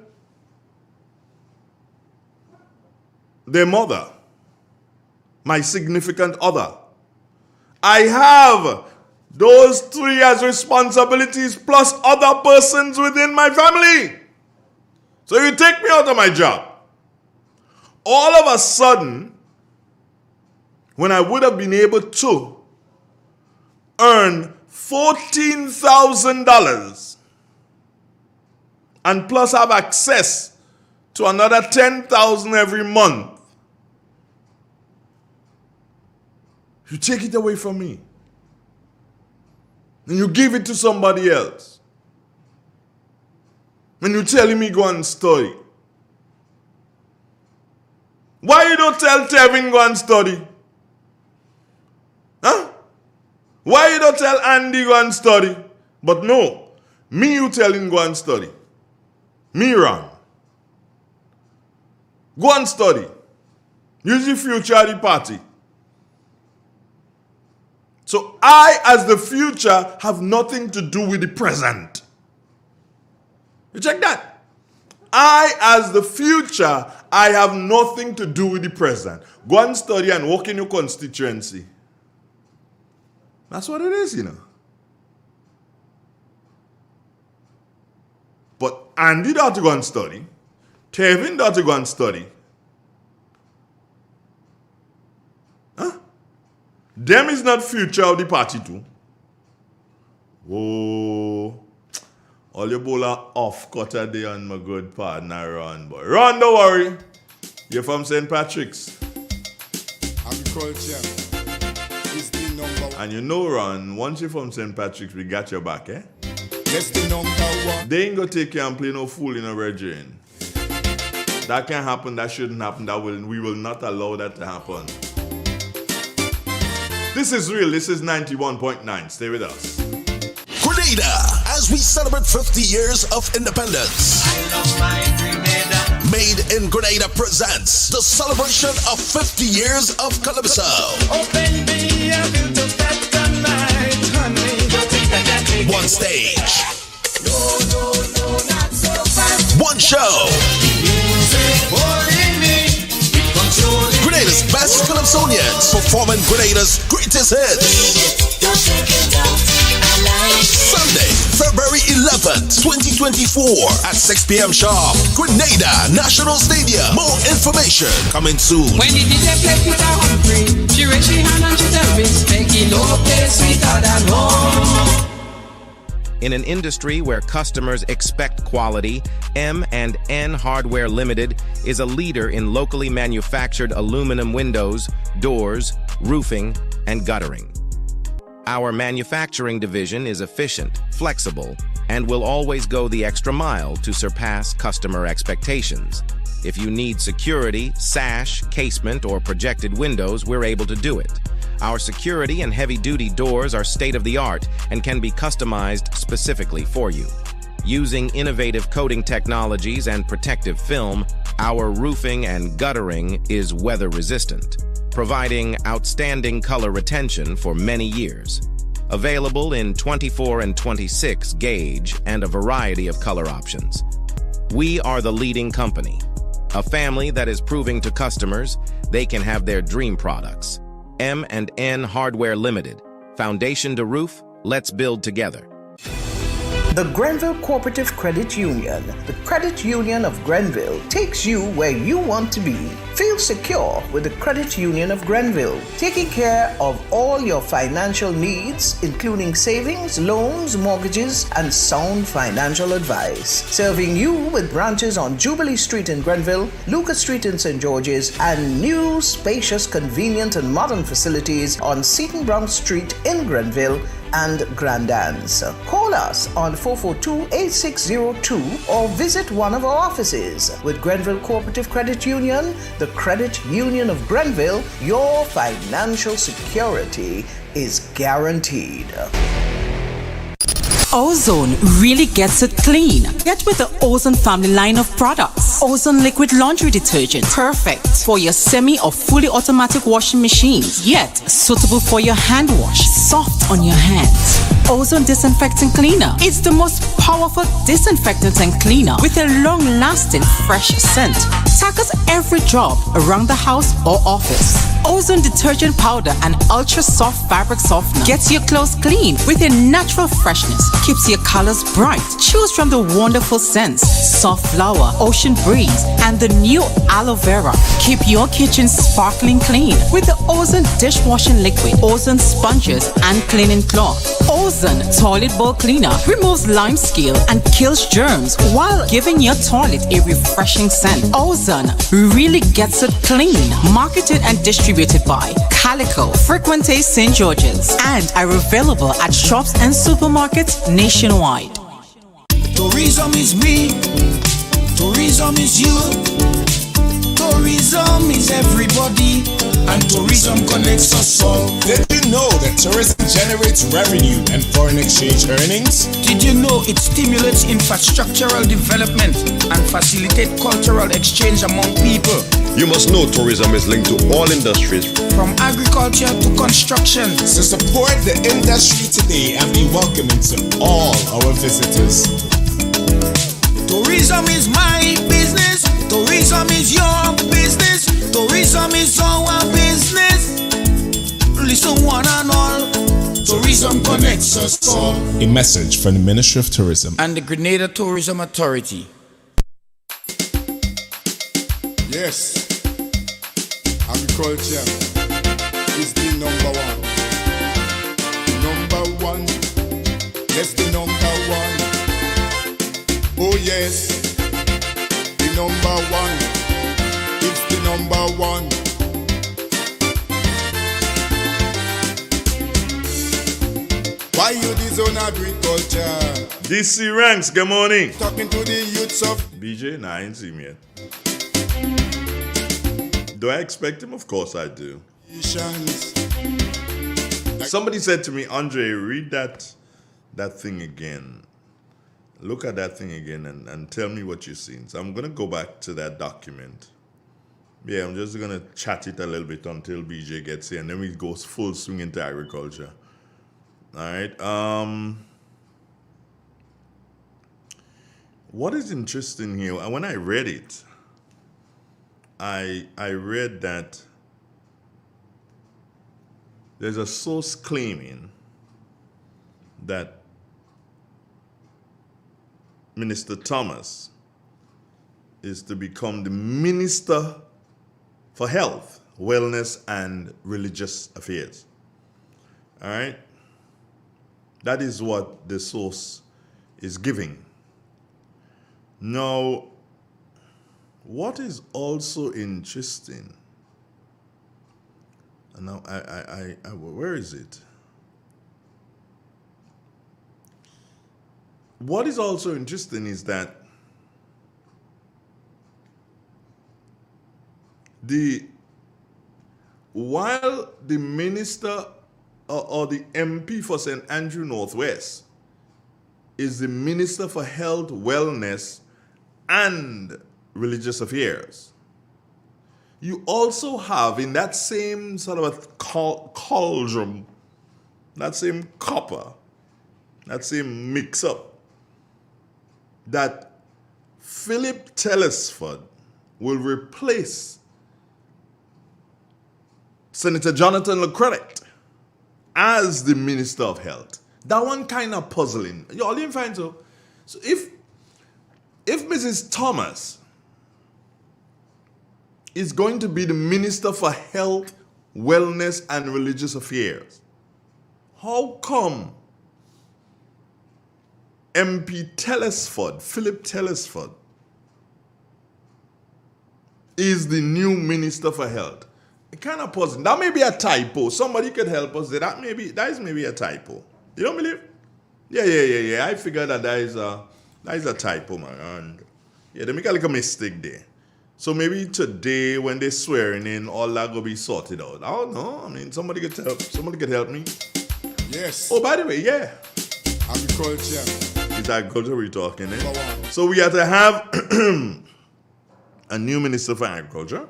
their mother, my significant other. I have those 3 as responsibilities plus other persons within my family. So you take me out of my job. All of a sudden, when I would have been able to earn $14,000 and plus have access to another $10,000 every month, you take it away from me. And you give it to somebody else. And you're telling me go and study. Why you don't tell Tevin go and study? Huh? Why you don't tell Andy go and study? But no, me you tell him go and study. Me wrong. Go and study. Use the future of the party. So I, as the future, have nothing to do with the present. You check that. I, as the future, I have nothing to do with the present. Go and study and work in your constituency. That's what it is, you know. But Andy ought to go and study. Tevin ought to go and study. Huh? Them is not future of the party too. Oh, all your bowler off cutter day on my good partner Ron. But Ron, don't worry. You're from St. Patrick's. Agriculture is the number 1. And you know, Ron, once you're from St. Patrick's, we got your back, eh? That's the number 1. They ain't gonna take you and play no fool in a regime. That can't happen, that shouldn't happen, we will not allow that to happen. This is real, this is 91.9. Stay with us. Grenada, as we celebrate 50 years of independence. I love my Grenada. Made in Grenada presents the celebration of 50 years of Calypso. Oh baby, I feel to that tonight, honey. One stage. No, not so fast. One show. Music holding me, controlling. Grenada's best Calypsonians performing Grenada's greatest hits. Don't take it out. Sunday, February 11th, 2024 at 6 p.m. sharp. Grenada National Stadium. More information coming soon. When the DJ play Peter Humphrey, she raise she hand and she tell me, make it no place sweeter than home. In an industry where customers expect quality, M&N Hardware Limited is a leader in locally manufactured aluminum windows, doors, roofing, and guttering. Our manufacturing division is efficient, flexible, and will always go the extra mile to surpass customer expectations. If you need security, sash, casement, or projected windows, we're able to do it. Our security and heavy-duty doors are state-of-the-art and can be customized specifically for you. Using innovative coating technologies and protective film, our roofing and guttering is weather-resistant, providing outstanding color retention for many years. Available in 24 and 26 gauge and a variety of color options. We are the leading company, a family that is proving to customers they can have their dream products. M&N Hardware Limited. Foundation to roof, let's build together. The Grenville Cooperative Credit Union, the credit union of Grenville, takes you where you want to be. Feel secure with the Credit Union of Grenville, taking care of all your financial needs, including savings, loans, mortgages, and sound financial advice. Serving you with branches on Jubilee Street in Grenville, Lucas Street in St. George's, and new, spacious, convenient, and modern facilities on Seton Brown Street in Grenville and Grand Anse. Call us on 442-8602 or visit one of our offices. With Grenville Cooperative Credit Union, the Credit Union of Grenville, your financial security is guaranteed. Ozone really gets it clean. Get with the Ozone family line of products. Ozone liquid laundry detergent, perfect for your semi or fully automatic washing machines, yet suitable for your hand wash, soft on your hands. Ozone disinfectant cleaner. It's the most powerful disinfectant and cleaner with a long-lasting fresh scent. Tackles every job around the house or office. Ozone detergent powder and ultra soft fabric softener gets your clothes clean with a natural freshness. Keeps your colors bright. Choose from the wonderful scents: soft flower, ocean breeze, and the new aloe vera. Keep your kitchen sparkling clean with the Ozone dishwashing liquid, Ozone sponges, and cleaning cloth. Ozone toilet bowl cleaner removes lime scale and kills germs while giving your toilet a refreshing scent. Ozone really gets it clean. Marketed and distributed by Calico, Frequente St. George's, and are available at shops and supermarkets nationwide. Tourism is me, tourism is you, tourism is everybody, and tourism connects us all. Did you know that tourism generates revenue and foreign exchange earnings? Did you know it stimulates infrastructural development and facilitates cultural exchange among people? You must know tourism is linked to all industries, from agriculture to construction. So support the industry today and be welcoming to all our visitors. Tourism is my business. Tourism is your business. Tourism is our business. Listen one and all. Tourism connects us all. A message from the Ministry of Tourism and the Grenada Tourism Authority. Yes, agriculture is the number one. Number one, yes, the number one. Oh yes, the number one. It's the number one. Why you disown agriculture? DC Ranks, good morning. Talking to the youths of BJ, nah, I ain't see me yet. Do I expect him? Of course I do. Somebody said to me, Andre, read that thing again. Look at that thing again and tell me what you've seen. So I'm going to go back to that document. Yeah, I'm just going to chat it a little bit until BJ gets here, and then we go full swing into agriculture. All right. What is interesting here, when I read it, I read that there's a source claiming that Minister Thomas is to become the Minister for Health, Wellness, and Religious Affairs. All right? That is what the source is giving. Now, what is also interesting, and now where is it? What is also interesting is that while the minister or the MP for St. Andrew Northwest is the Minister for Health, Wellness, and Religious Affairs, you also have in that same sort of a cauldron, that same copper, that same mix-up, that Philip Telesford will replace Senator Jonathan LeCredit as the Minister of Health. That one kind of puzzling. Y'all didn't find so? So if Mrs. Thomas is going to be the Minister for Health, Wellness, and Religious Affairs, how come MP Telesford, Philip Telesford, is the new Minister for Health? It kind of puzzling. That may be a typo. Somebody could help us. That is maybe a typo. You don't believe? Yeah. I figured that is a typo, man. And yeah, they make a little mistake there. So maybe today, when they're swearing in, all that will be sorted out. I don't know. I mean, somebody could help me. Yes. Oh, by the way, yeah. Agriculture. It's agriculture we're talking, eh? So we have to have a new Minister for Agriculture.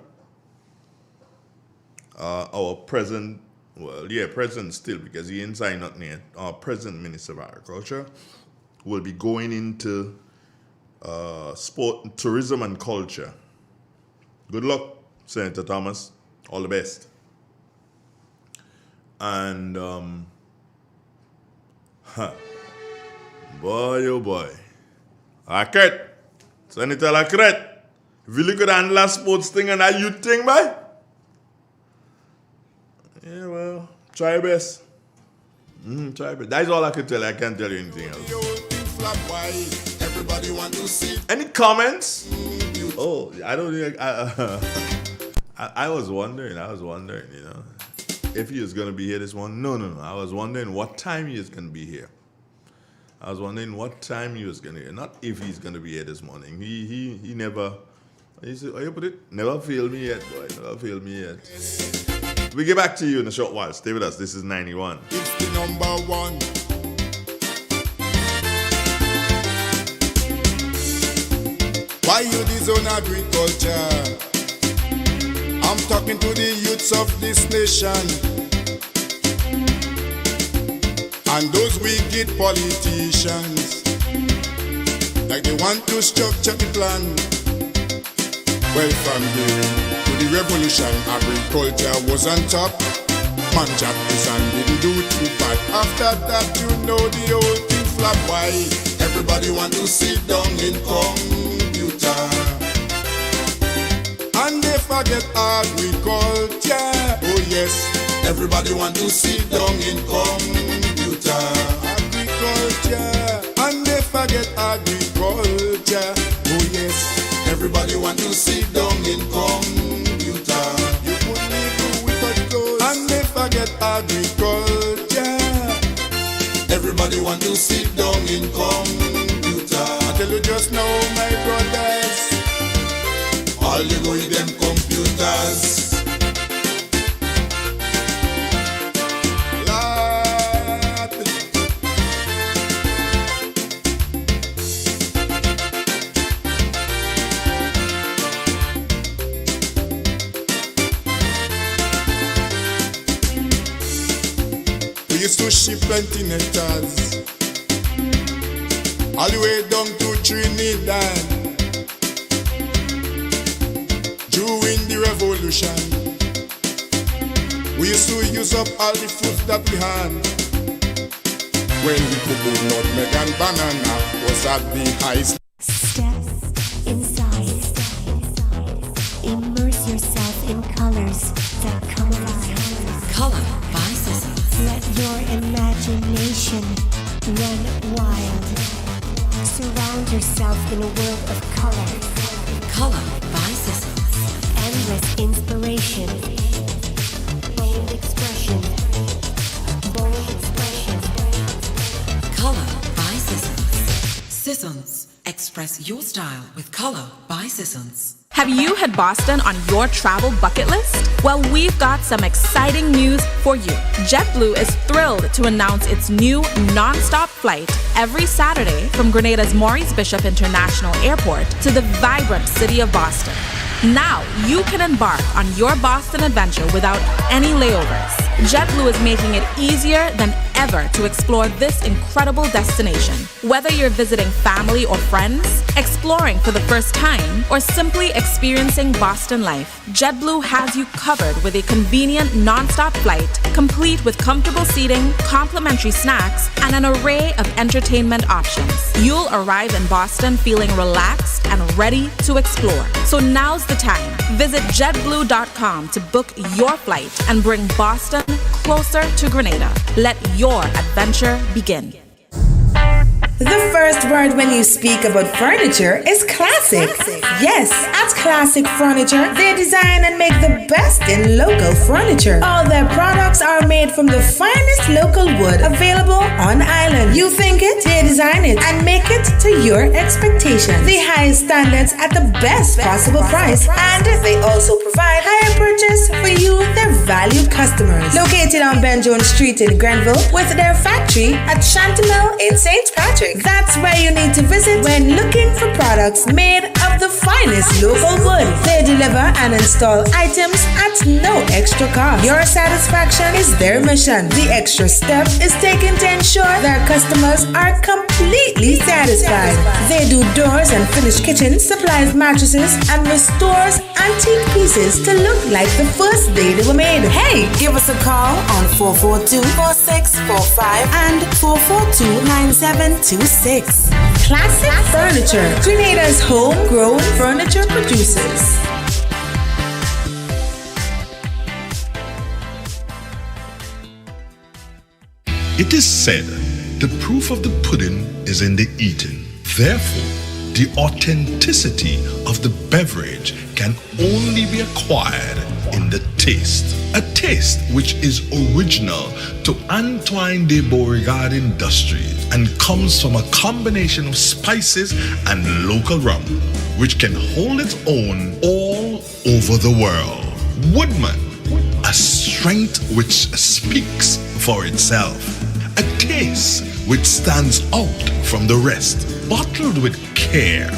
Our present, president still, because he ain't signed nothing yet. Our present Minister of Agriculture will be going into sport, tourism, and culture. Good luck, Senator Thomas. All the best. And, boy, oh boy. Laquette. Senator Laquette. If you look at the handle sports thing and that youth thing, boy. Yeah, well, try your best. Try your best. That's all I can tell you. I can't tell you anything else. Everybody want to see. Any comments? Oh, I don't think I was wondering, you know, if he was going to be here this morning. No. I was wondering what time he is going to be here. I was wondering what time he was going to be here. Not if he's going to be here this morning. He never, never failed me yet, boy. Never failed me yet. We get back to you in a short while. Stay with us. This is 91. It's the number one. Why you disown agriculture? I'm talking to the youths of this nation and those wicked politicians, like they want to structure the plan. Well, from the revolution, agriculture was on top. Man jack this and didn't do too bad. After that, you know the whole thing flop. Why? Everybody want to sit down in computer, and they forget agriculture. Oh yes, everybody want to sit down in computer. Agriculture, and they forget agriculture. Oh yes, everybody want to sit down in computer. You couldn't live without clothes, and they forget agriculture. Everybody want to sit down in computer. I tell you just now, my brothers, all you go with them computers. To ship plenty nectars all the way down to Trinidad during the revolution. We used to use up all the fruits that we had. When we could do nutmeg and banana was at the highest. Step inside. Immerse yourself in colors that come alive. Color by Sesame. Let your imagination run wild. Surround yourself in a world of color. Color by Sissons. Endless inspiration. Bold expression. Bold expression. Color by Sissons. Sissons. Express your style with Color by Sissons. Have you had Boston on your travel bucket list? Well, we've got some exciting news for you. JetBlue is thrilled to announce its new non-stop flight every Saturday from Grenada's Maurice Bishop International Airport to the vibrant city of Boston. Now you can embark on your Boston adventure without any layovers. JetBlue is making it easier than ever to explore this incredible destination. Whether you're visiting family or friends, exploring for the first time, or simply experiencing Boston life, JetBlue has you covered with a convenient non-stop flight, complete with comfortable seating, complimentary snacks, and an array of entertainment options. You'll arrive in Boston feeling relaxed and ready to explore. So now's the time. Visit jetblue.com to book your flight and bring Boston closer to Grenada. Let your adventure begin. The first word when you speak about furniture is classic. Yes, at Classic Furniture, they design and make the best in local furniture. All their products are made from the finest local wood available on island. You think it, they design it and make it to your expectations. The highest standards at the best possible price, and they also provide higher purchase for you, their valued customers. Located on Ben Jones Street in Grenville, with their factory at Chantemelle in St. Patrick. That's where you need to visit when looking for products made of the finest local wood. They deliver and install items at no extra cost. Your satisfaction is their mission. The extra step is taken to ensure their customers are completely satisfied. They do doors and finished kitchens, supplies mattresses, and restores antique pieces to look like the first day they were made. Hey, give us a call on 442-4645 and 442-9726. Classic Furniture, Grenada's homegrown furniture producers. It is said, the proof of the pudding is in the eating. Therefore, the authenticity of the beverage can only be acquired in the taste. A taste which is original to Antoine de Beauregard Industries and comes from a combination of spices and local rum, which can hold its own all over the world. Woodman, a strength which speaks for itself. A taste which stands out from the rest, bottled with care,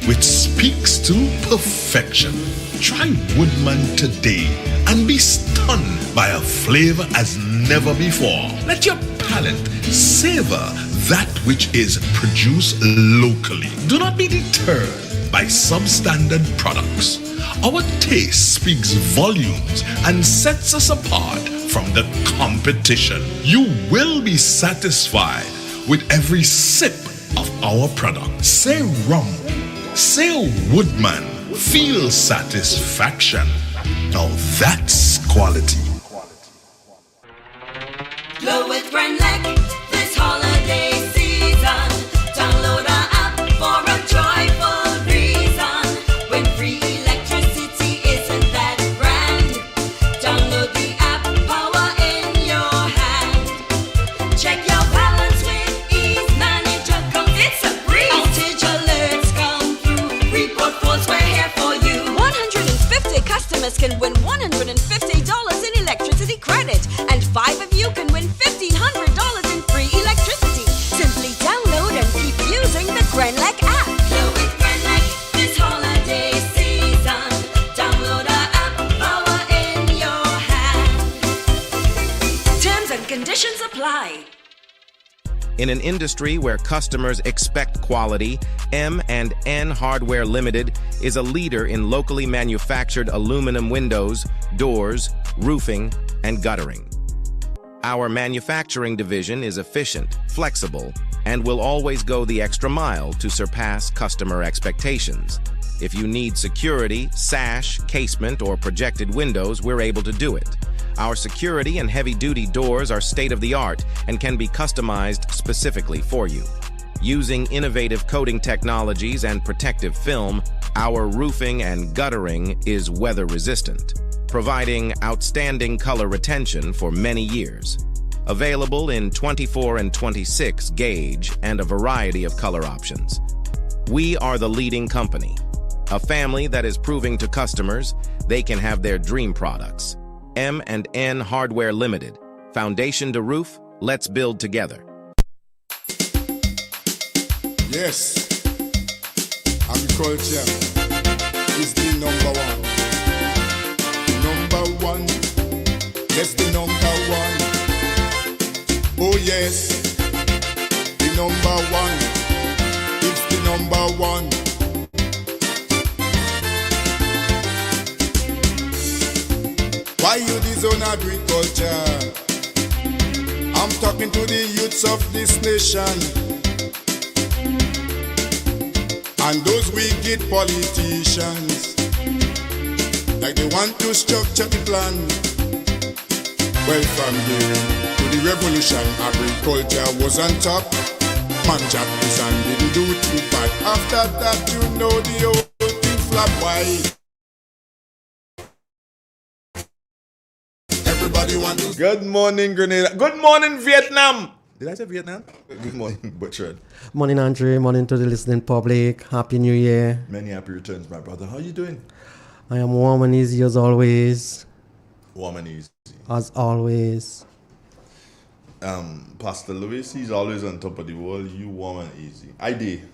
which speaks to perfection. Try Woodman today and be stunned by a flavor as never before. Let your palate savor that which is produced locally. Do not be deterred by substandard products. Our taste speaks volumes and sets us apart from the competition. You will be satisfied with every sip of our product. Say rum, say Woodman, feel satisfaction. Now that's quality. Glow with Grenlec this holiday season. Download our app for a joyful reason. When free electricity isn't that grand, download the app, power in your hand. Check your balance with ease, manage your account, it's a breeze. Outage alerts come through, report faults, we're here for you. 150 customers can win $150 in electricity credit, and 5 of you can win $1,500 in free electricity. Simply download and keep using the Grenlec app. Glow with Grenlec this holiday season. Download our app, power in your hand. Terms and conditions apply. In an industry where customers expect quality, M&N Hardware Limited is a leader in locally manufactured aluminum windows, doors, roofing, and guttering. Our manufacturing division is efficient, flexible, and will always go the extra mile to surpass customer expectations. If you need security, sash, casement, or projected windows, we're able to do it. Our security and heavy-duty doors are state-of-the-art and can be customized specifically for you. Using innovative coating technologies and protective film, our roofing and guttering is weather resistant, providing outstanding color retention for many years. Available in 24 and 26 gauge and a variety of color options. We are the leading company, a family that is proving to customers they can have their dream products. M&N Hardware Limited. Foundation to roof, let's build together. Yes, agriculture is the number one. Number one, yes, the number one. Oh yes, the number one. It's the number one. Why you disown agriculture? I'm talking to the youths of this nation and those wicked politicians, like they want to structure the plan. Well, from here to the revolution, agriculture was on top. Man jack this and didn't do too bad. After that, you know the old thing flap. Why? Everybody want to. Good morning, Grenada. Good morning, Vietnam. Did I say Vietnam? Good morning, Butcherd. Morning, Andre. Morning to the listening public. Happy New Year. Many happy returns, my brother. How are you doing? I am warm and easy as always. Warm and easy. As always. Pastor Lewis, he's always on top of the world. You warm and easy. I did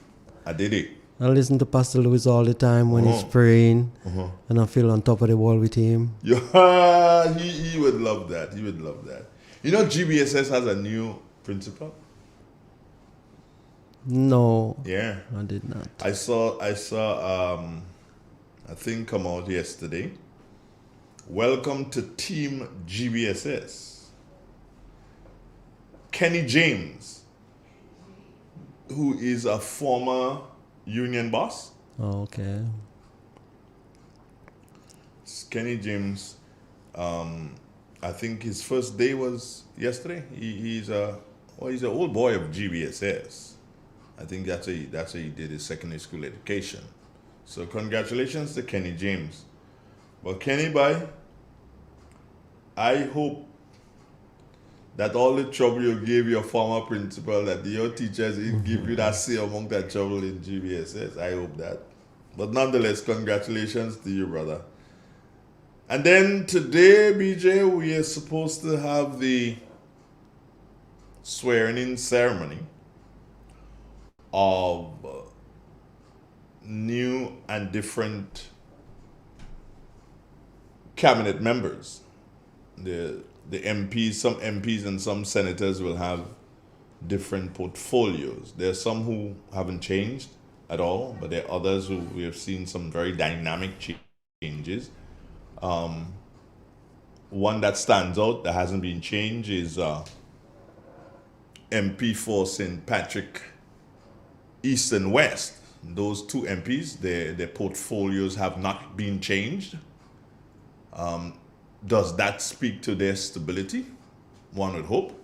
it. I listen to Pastor Lewis all the time when he's praying, and I feel on top of the world with him. Yeah, he would love that. He would love that. You know, GBSS has a new principal. No. Yeah, I did not. I saw a thing come out yesterday. Welcome to Team GBSS. Kenny James, who is a former union boss. Oh, okay. Kenny James, I think his first day was yesterday. He's an old boy of GBSS. I think that's how he did his secondary school education. So congratulations to Kenny James. But Kenny, bye. I hope that all the trouble you gave your former principal, that your teachers didn't give you that say among that trouble in GBSS. I hope that. But nonetheless, congratulations to you, brother. And then today, BJ, we are supposed to have the swearing-in ceremony of new and different cabinet members. The MPs, some MPs and some senators will have different portfolios. There are some who haven't changed at all, but there are others who we have seen some very dynamic changes. One that stands out that hasn't been changed is MP for St. Patrick East and West. Those two MPs, their portfolios have not been changed. Does that speak to their stability? One would hope.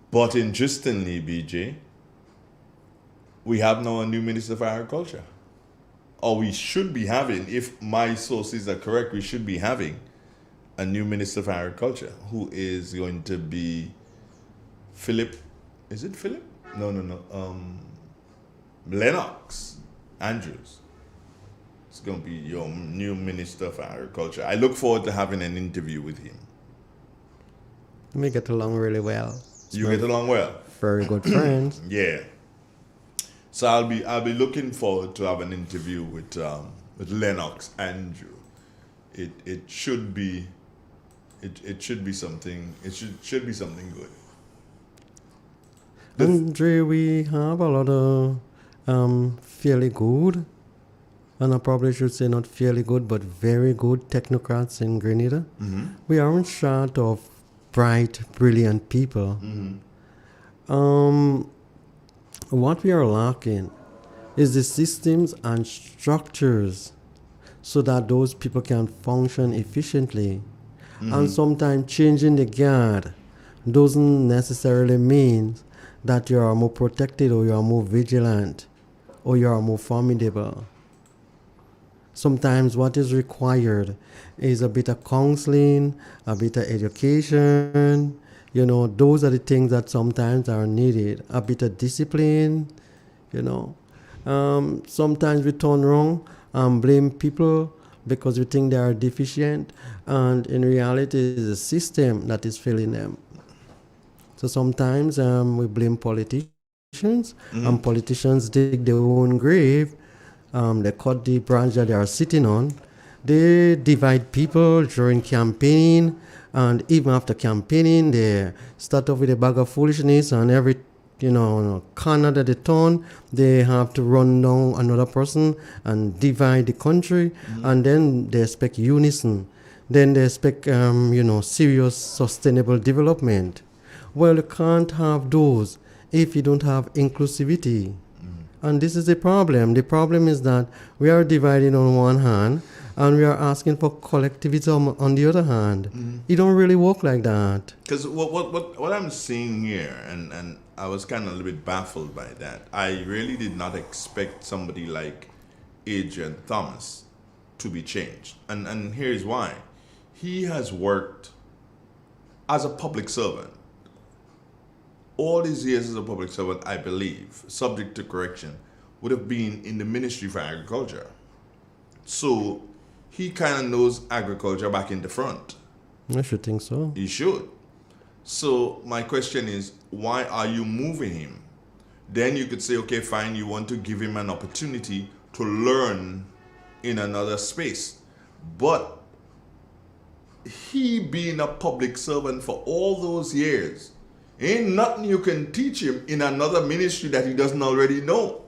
But interestingly, BJ, we have now a new Minister for Agriculture. Or we should be having, if my sources are correct, we should be having a new Minister for Agriculture who is going to be Philip. Is it Philip? No. Lennox Andrews. It's going to be your new Minister for Agriculture. I look forward to having an interview with him. We get along really well. You get along well? Very good friends. Yeah. So I'll be looking forward to have an interview with Lennox Andrew. It should be something. It should be something good. Andre, we have a lot of fairly good, and I probably should say not fairly good, but very good technocrats in Grenada. Mm-hmm. We aren't short of bright, brilliant people. Mm-hmm. What we are lacking is the systems and structures so that those people can function efficiently. Mm-hmm. And sometimes changing the guard doesn't necessarily mean that you are more protected or you are more vigilant or you are more formidable. Sometimes what is required is a bit of counseling, a bit of education. You know, those are the things that sometimes are needed. A bit of discipline, you know. Sometimes we turn wrong and blame people because we think they are deficient, and in reality, it is the system that is failing them. So sometimes we blame politicians, and politicians dig their own grave. They cut the branch that they are sitting on. They divide people during campaigning, and even after campaigning, they start off with a bag of foolishness, and every corner that they turn, they have to run down another person and divide the country, and then they expect unison. Then they expect, serious sustainable development. Well, you can't have those if you don't have inclusivity. And this is the problem. The problem is that we are dividing on one hand and we are asking for collectivism on the other hand. It don't really work like that. Because what I'm seeing here, and I was kind of a little bit baffled by that. I really did not expect somebody like Adrian Thomas to be changed. And here's why. He has worked as a public servant. All his years as a public servant, I believe, subject to correction, would have been in the Ministry for Agriculture. So he kind of knows agriculture back in the front. I should think so. He should. So my question is, why are you moving him? Then you could say, okay, fine, you want to give him an opportunity to learn in another space. But he being a public servant for all those years, ain't nothing you can teach him in another ministry that he doesn't already know.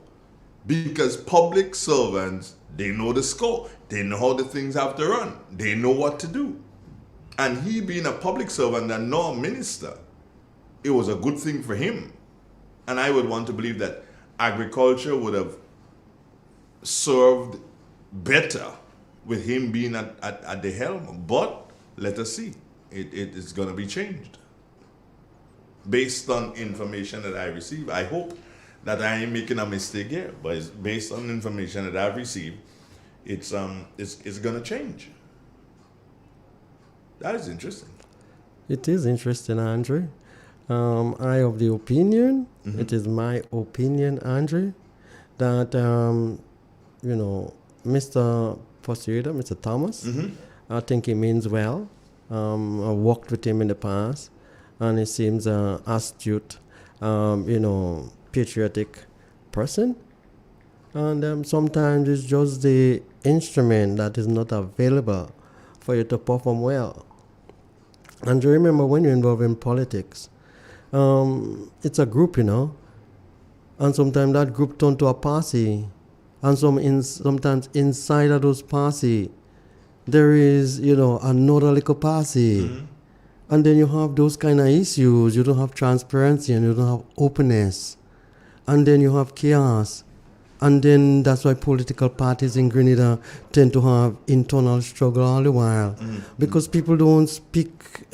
Because public servants, they know the score. They know how the things have to run. They know what to do. And he being a public servant and not a minister, it was a good thing for him. And I would want to believe that agriculture would have served better with him being at the helm. But let us see. It is going to be changed. Based on information that I receive, I hope that I ain't making a mistake here, but it's based on information that I've received, it's gonna change. That is interesting. It is interesting, Andre. I have the opinion. It is my opinion, Andre, that Mr. Postulator, Mr. Thomas, I think he means well. I worked with him in the past. And he seems an astute, patriotic person. And sometimes it's just the instrument that is not available for you to perform well. And you remember when you're involved in politics, it's a group, and sometimes that group turns to a party. And sometimes inside of those party, there is, another little party. And then you have those kind of issues. You don't have transparency and you don't have openness. And then you have chaos. And then that's why political parties in Grenada tend to have internal struggle all the while. Because people don't speak,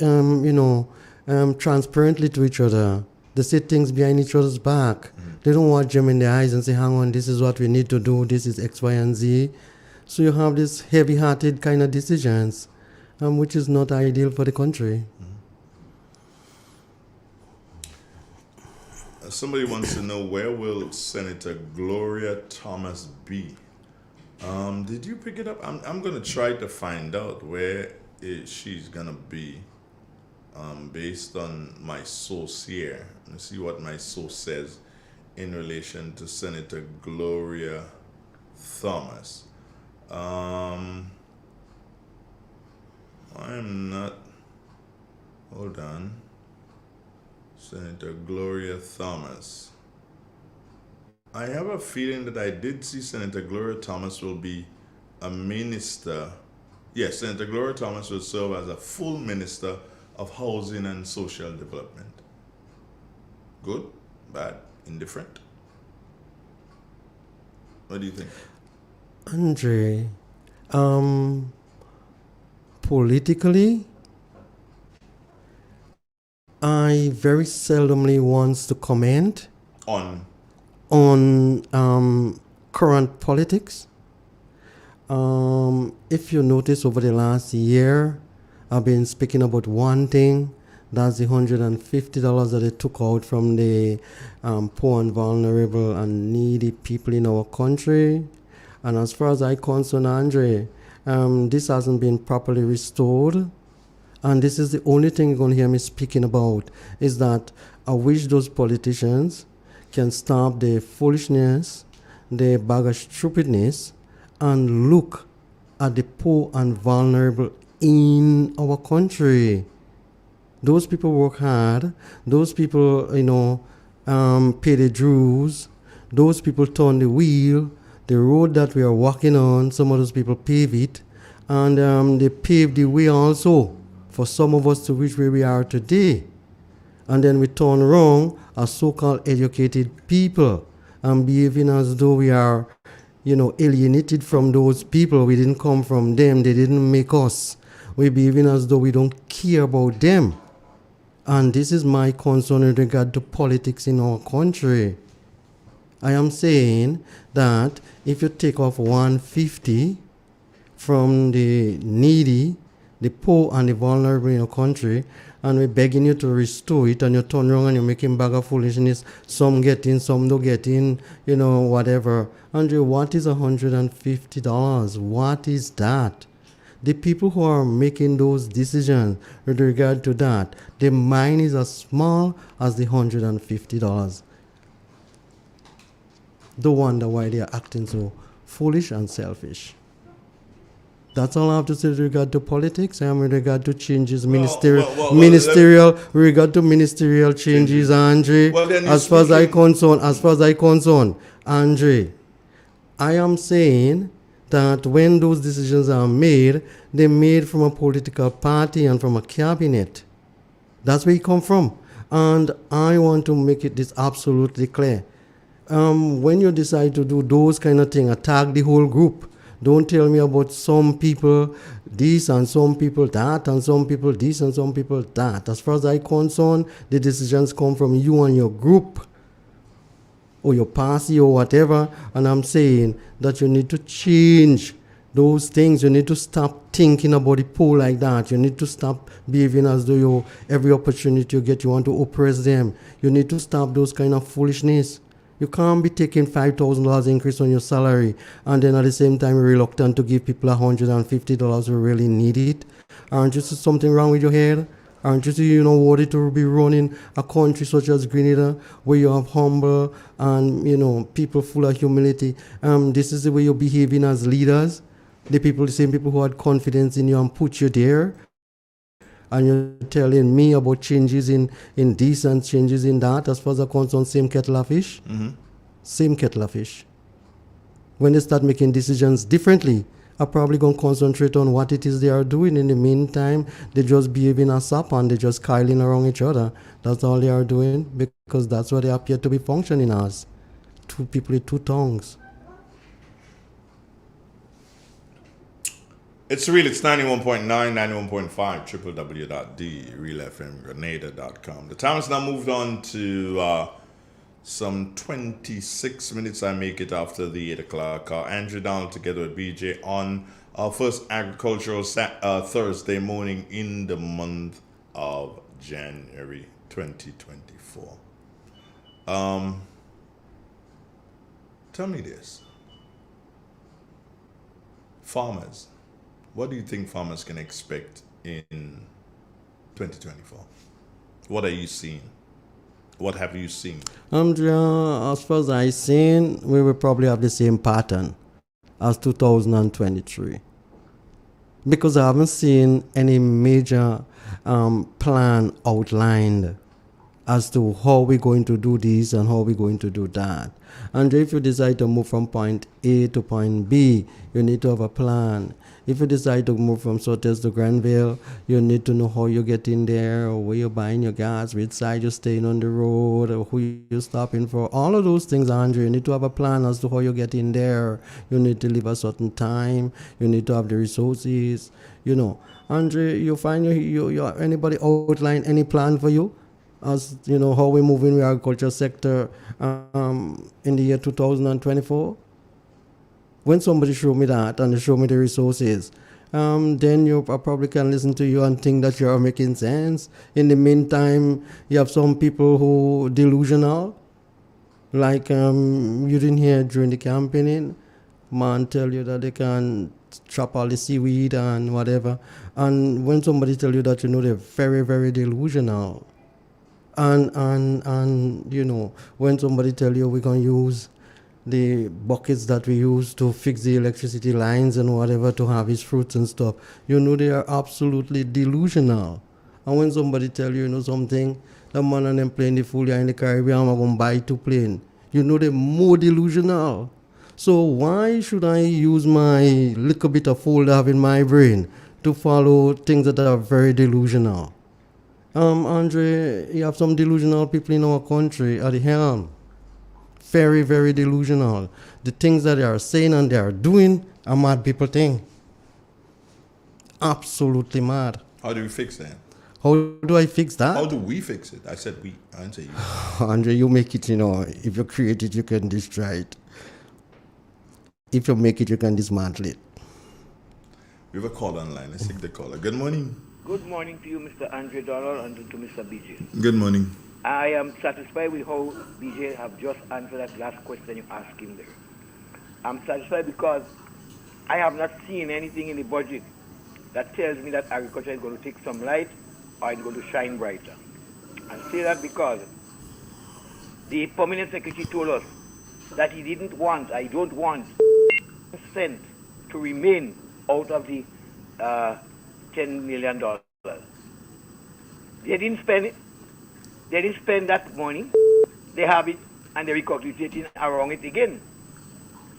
transparently to each other. They say things behind each other's back. They don't watch them in the eyes and say, hang on, this is what we need to do. This is X, Y, and Z. So you have these heavy-hearted kind of decisions, which is not ideal for the country. Somebody wants to know, where will Senator Gloria Thomas be? Did you pick it up? I'm going to try to find out where she's going to be based on my source here. Let's see what my source says in relation to Senator Gloria Thomas. I'm not... Hold on. Senator Gloria Thomas. I have a feeling that I did see Senator Gloria Thomas will be a minister. Yes, Senator Gloria Thomas will serve as a full minister of housing and social development. Good, bad, indifferent? What do you think? Andre, politically, I very seldomly wants to comment On current politics. If you notice over the last year, I've been speaking about one thing. That's the $150 that they took out from the poor and vulnerable and needy people in our country. And as far as I'm concerned, Andre, this hasn't been properly restored. And this is the only thing you're going to hear me speaking about, is that I wish those politicians can stop their foolishness, their bag of stupidness, and look at the poor and vulnerable in our country. Those people work hard. Those people, pay the dues. Those people turn the wheel. The road that we are walking on, some of those people pave it. And they pave the way also for some of us to reach where we are today. And then we turn around as so-called educated people and behaving as though we are, alienated from those people. We didn't come from them. They didn't make us. We're behaving as though we don't care about them. And this is my concern in regard to politics in our country. I am saying that if you take off $150 from the needy, the poor and the vulnerable in your country, and we're begging you to restore it, and you turn around and you're making bag of foolishness, some get in, some don't get in, whatever. Andre, what is $150? What is that? The people who are making those decisions with regard to that, their mind is as small as the $150. No wonder why they are acting so foolish and selfish. That's all I have to say with regard to politics and with regard to changes, ministerial, with regard to ministerial changes, Andre. As far as I concern, Andre, I am saying that when those decisions are made, they're made from a political party and from a cabinet. That's where it come from. And I want to make it this absolutely clear. When you decide to do those kind of things, attack the whole group. Don't tell me about some people this and some people that and some people this and some people that. As far as I'm concerned, the decisions come from you and your group or your party or whatever. And I'm saying that you need to change those things. You need to stop thinking about the poor like that. You need to stop behaving as though every opportunity you get, you want to oppress them. You need to stop those kind of foolishness. You can't be taking $5,000 increase on your salary and then at the same time reluctant to give people $150 who really need it. Aren't you see something wrong with your head? Aren't you see worthy to be running a country such as Grenada where you have humble and people full of humility? This is the way you're behaving as leaders. The same people who had confidence in you and put you there. And you're telling me about changes in this and changes in that. As far as I'm concerned, same kettle of fish. Mm-hmm. Same kettle of fish. When they start making decisions differently, I'm probably going to concentrate on what it is they are doing. In the meantime, they just behaving as up and they just kiling around each other. That's all they are doing because that's what they appear to be functioning as. Two people with two tongues. It's real. It's 91.9, 91.5, www.therealfmgrenada.com. The time has now moved on to some 26 minutes. I make it after the 8 o'clock. Andrew Donald together with BJ on our first agricultural Thursday morning in the month of January 2024. Tell me this. Farmers. What do you think farmers can expect in 2024? What are you seeing? What have you seen? As far as I've seen, we will probably have the same pattern as 2023. Because I haven't seen any major plan outlined as to how we're going to do this and how we're going to do that. And if you decide to move from point A to point B, you need to have a plan. If you decide to move from Sotes to Granville, you need to know how you get in there, or where you're buying your gas, which side you're staying on the road, or who you're stopping for. All of those things, Andrew, you need to have a plan as to how you get in there. You need to leave a certain time. You need to have the resources. Andre, you find anybody outline any plan for you? as you know, how we move in the agriculture sector in the year 2024. When somebody show me that and they show me the resources, then I probably can listen to you and think that you are making sense. In the meantime, you have some people who delusional, like you didn't hear during the campaigning, man tell you that they can chop all the seaweed and whatever. And when somebody tell you that, you know, they're very, very delusional. And you know, when somebody tell you we're going to use the buckets that we use to fix the electricity lines and whatever to harvest fruits and stuff, you know, they are absolutely delusional. And when somebody tell you, you know, something, the man and them playing the fool in the Caribbean, I'm going to buy 2 planes. You know, they're more delusional. So why should I use my little bit of fool I have in my brain to follow things that are very delusional? Andre, you have some delusional people in our country at the helm. Very, very delusional. The things that they are saying and they are doing are mad people thing. Absolutely mad. How do we fix that? How do I fix that? How do we fix it? I said we. I didn't say you. Andre, you make it, you know. If you create it, you can destroy it. If you make it, you can dismantle it. We have a call online. Let's take the caller. Good morning. Good morning to you, Mr. Andre Donald, and to Mr. BJ. Good morning. I am satisfied with how BJ have just answered that last question you asked him there. I'm satisfied because I have not seen anything in the budget that tells me that agriculture is going to take some light or it's going to shine brighter. I say that because the permanent secretary told us that he don't want cent to remain out of the $10 million. They didn't spend it. They didn't spend that money. They have it and they're recalculating around it again.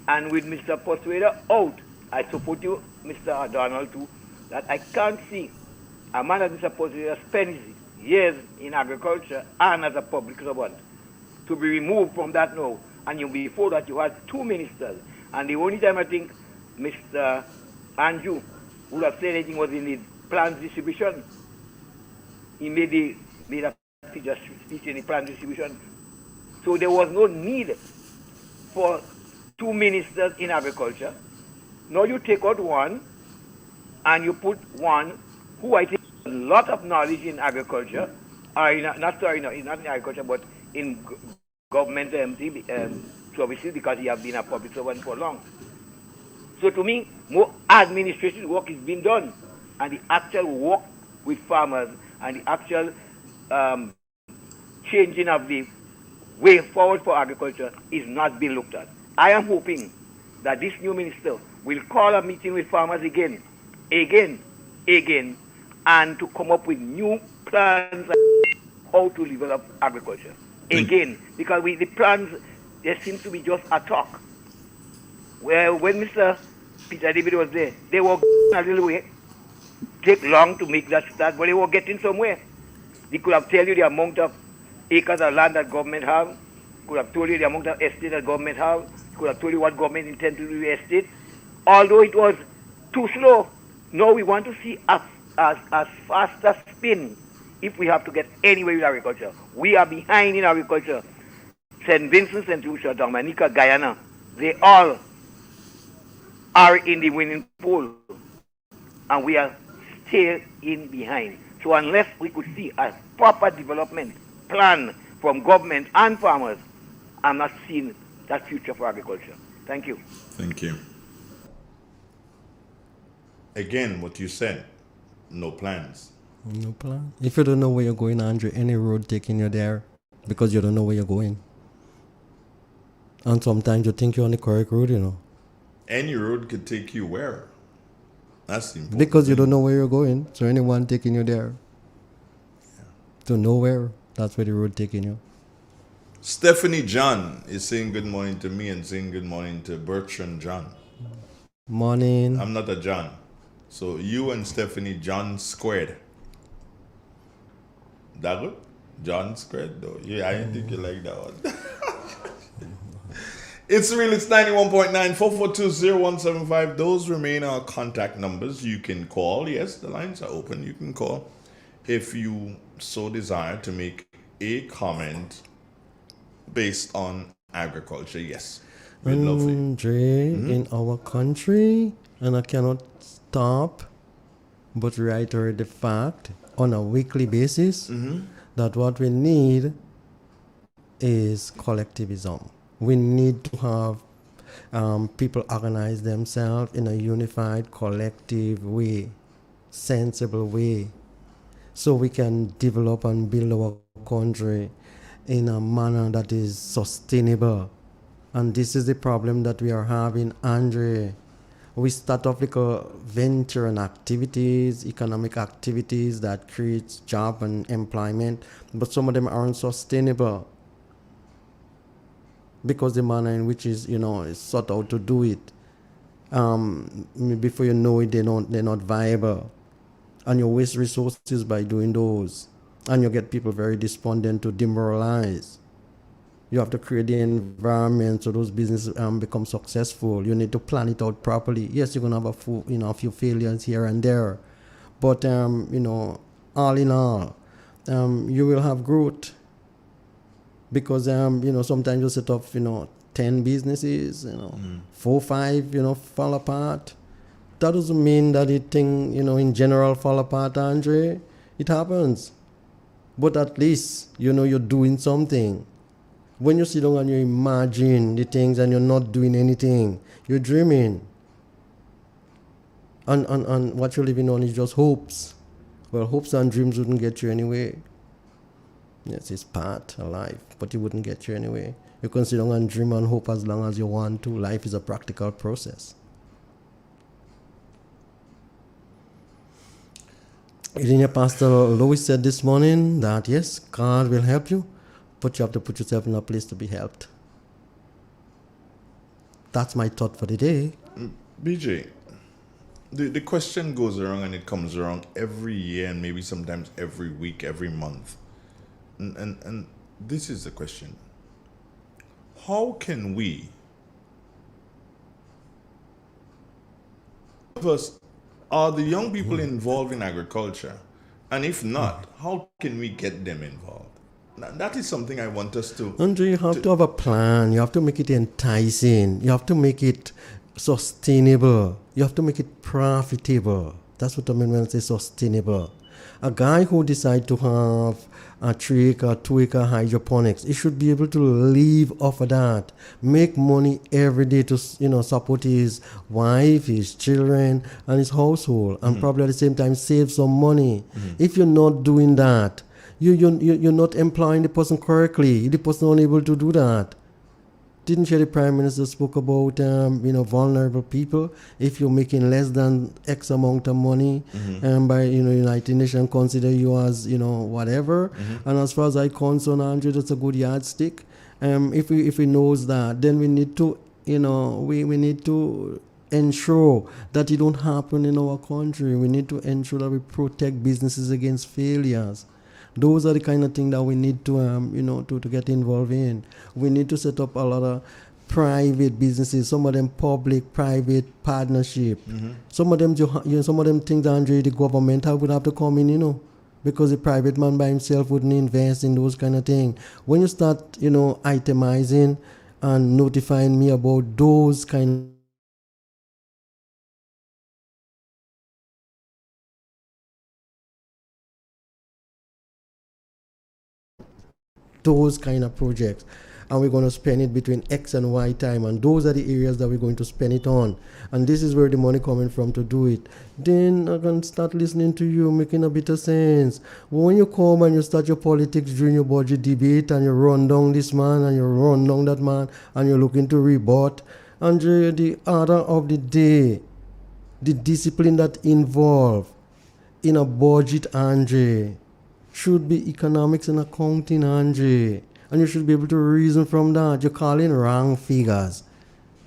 And with Mr. Persuader out, I support you, Mr. Donald, too, that I can't see a man as Mr. Persuader spends years in agriculture and as a public servant to be removed from that now. And before that, you had 2 ministers. And the only time I think Mr. Andrew would have said anything was in the plans distribution. He made a speech in the plan distribution. So there was no need for 2 ministers in agriculture. Now you take out one and you put one who I think has a lot of knowledge in agriculture, not in agriculture, but in government services, because he has been a public servant for long. So to me, more administrative work is being done, and the actual work with farmers and the actual changing of the way forward for agriculture is not being looked at. I am hoping that this new minister will call a meeting with farmers again, and to come up with new plans how to develop agriculture again. Because the plans, there seems to be just a talk. Where when Mr. Peter David was there, they were a little way. Take long to make that start, but they were getting somewhere. They could have told you the amount of acres of land that government have, could have told you the amount of estate that government have, could have told you what government intend to do with estate. Although it was too slow, now we want to see as fast as spin if we have to get anywhere with agriculture. We are behind in agriculture. St. Vincent, St. Lucia, Dominica, Guyana, they all are in the winning pool, and we are still in behind. So unless we could see a proper development plan from government and farmers, I'm not seeing that future for agriculture. Thank you. Thank you. Again, what you said, no plans. No plan. If you don't know where you're going, Andre, any road taking you there because you don't know where you're going. And sometimes you think you're on the correct road, you know. Any road could take you where? That's the important Because you thing. don't know where you're going. So anyone taking you there. Yeah. To nowhere. That's where the road taking you. Stephanie John is saying good morning to me and saying good morning to Bertrand John. Morning. I'm not a John. So you and Stephanie John squared. That good? John squared though. Yeah, I didn't think you like that one. It's real. It's 91.9 4420175. Those remain our contact numbers. You can call. Yes, the lines are open. You can call if you so desire to make a comment based on agriculture, yes. We'd love it. Andre, in our country, and I cannot stop but reiterate the fact on a weekly basis that what we need is collectivism. We need to have people organize themselves in a unified, collective way, sensible way, so we can develop and build our country in a manner that is sustainable. And this is the problem that we are having, Andre. We start off like a venture and activities, economic activities that creates job and employment, but some of them aren't sustainable because the manner in which is sought out to do it. Before you know it, they're not viable, and you waste resources by doing those, and you get people very despondent to demoralize. You have to create the environment so those businesses become successful. You need to plan it out properly. Yes, you're gonna have a few failures here and there, but all in all, you will have growth because sometimes you set up 10 businesses, 4, 5 fall apart. That doesn't mean that the thing in general fall apart, Andre. It happens, but at least you're doing something. When you sit down and you imagine the things and you're not doing anything, you're dreaming. And what you're living on is just hopes. Well, hopes and dreams wouldn't get you anywhere. Yes, it's part of life, but it wouldn't get you anywhere. You can sit down and dream and hope as long as you want to. Life is a practical process. Pastor Louis said this morning that yes, God will help you, but you have to put yourself in a place to be helped. That's my thought for the day. BJ, the question goes around and it comes around every year and maybe sometimes every week, every month. And this is the question. How can we, first, are the young people involved in agriculture? And if not, how can we get them involved? Now, that is something I want us to... Andre, you have to have a plan. You have to make it enticing. You have to make it sustainable. You have to make it profitable. That's what I mean when I say sustainable. A guy who decides to have a 3-acre, 2-acre hydroponics, he should be able to live off of that, make money every day to support his wife, his children, and his household, and probably at the same time save some money. If you're not doing that, you're not employing the person correctly. The person is unable to do that. Didn't you the Prime Minister spoke about vulnerable people? If you're making less than X amount of money, by United Nations consider you as whatever. And as far as I'm concerned, Andrew, that's a good yardstick. If we knows that, then we need to we need to ensure that it don't happen in our country. We need to ensure that we protect businesses against failures. Those are the kind of things that we need to to get involved in. We need to set up a lot of private businesses, some of them public-private partnership. Some of them, some of them things, Andre, the government would have to come in, because the private man by himself wouldn't invest in those kind of things. When you start, itemizing and notifying me about those kind of projects, and we're going to spend it between X and Y time, and those are the areas that we're going to spend it on, and this is where the money coming from to do it, then I can start listening to you, making a bit of sense. But when you come and you start your politics during your budget debate, and you run down this man and you run down that man, and you're looking to rebut, Andre, the order of the day, the discipline that involved in a budget, Andre, should be economics and accounting, Andre. And you should be able to reason from that. You're calling wrong figures,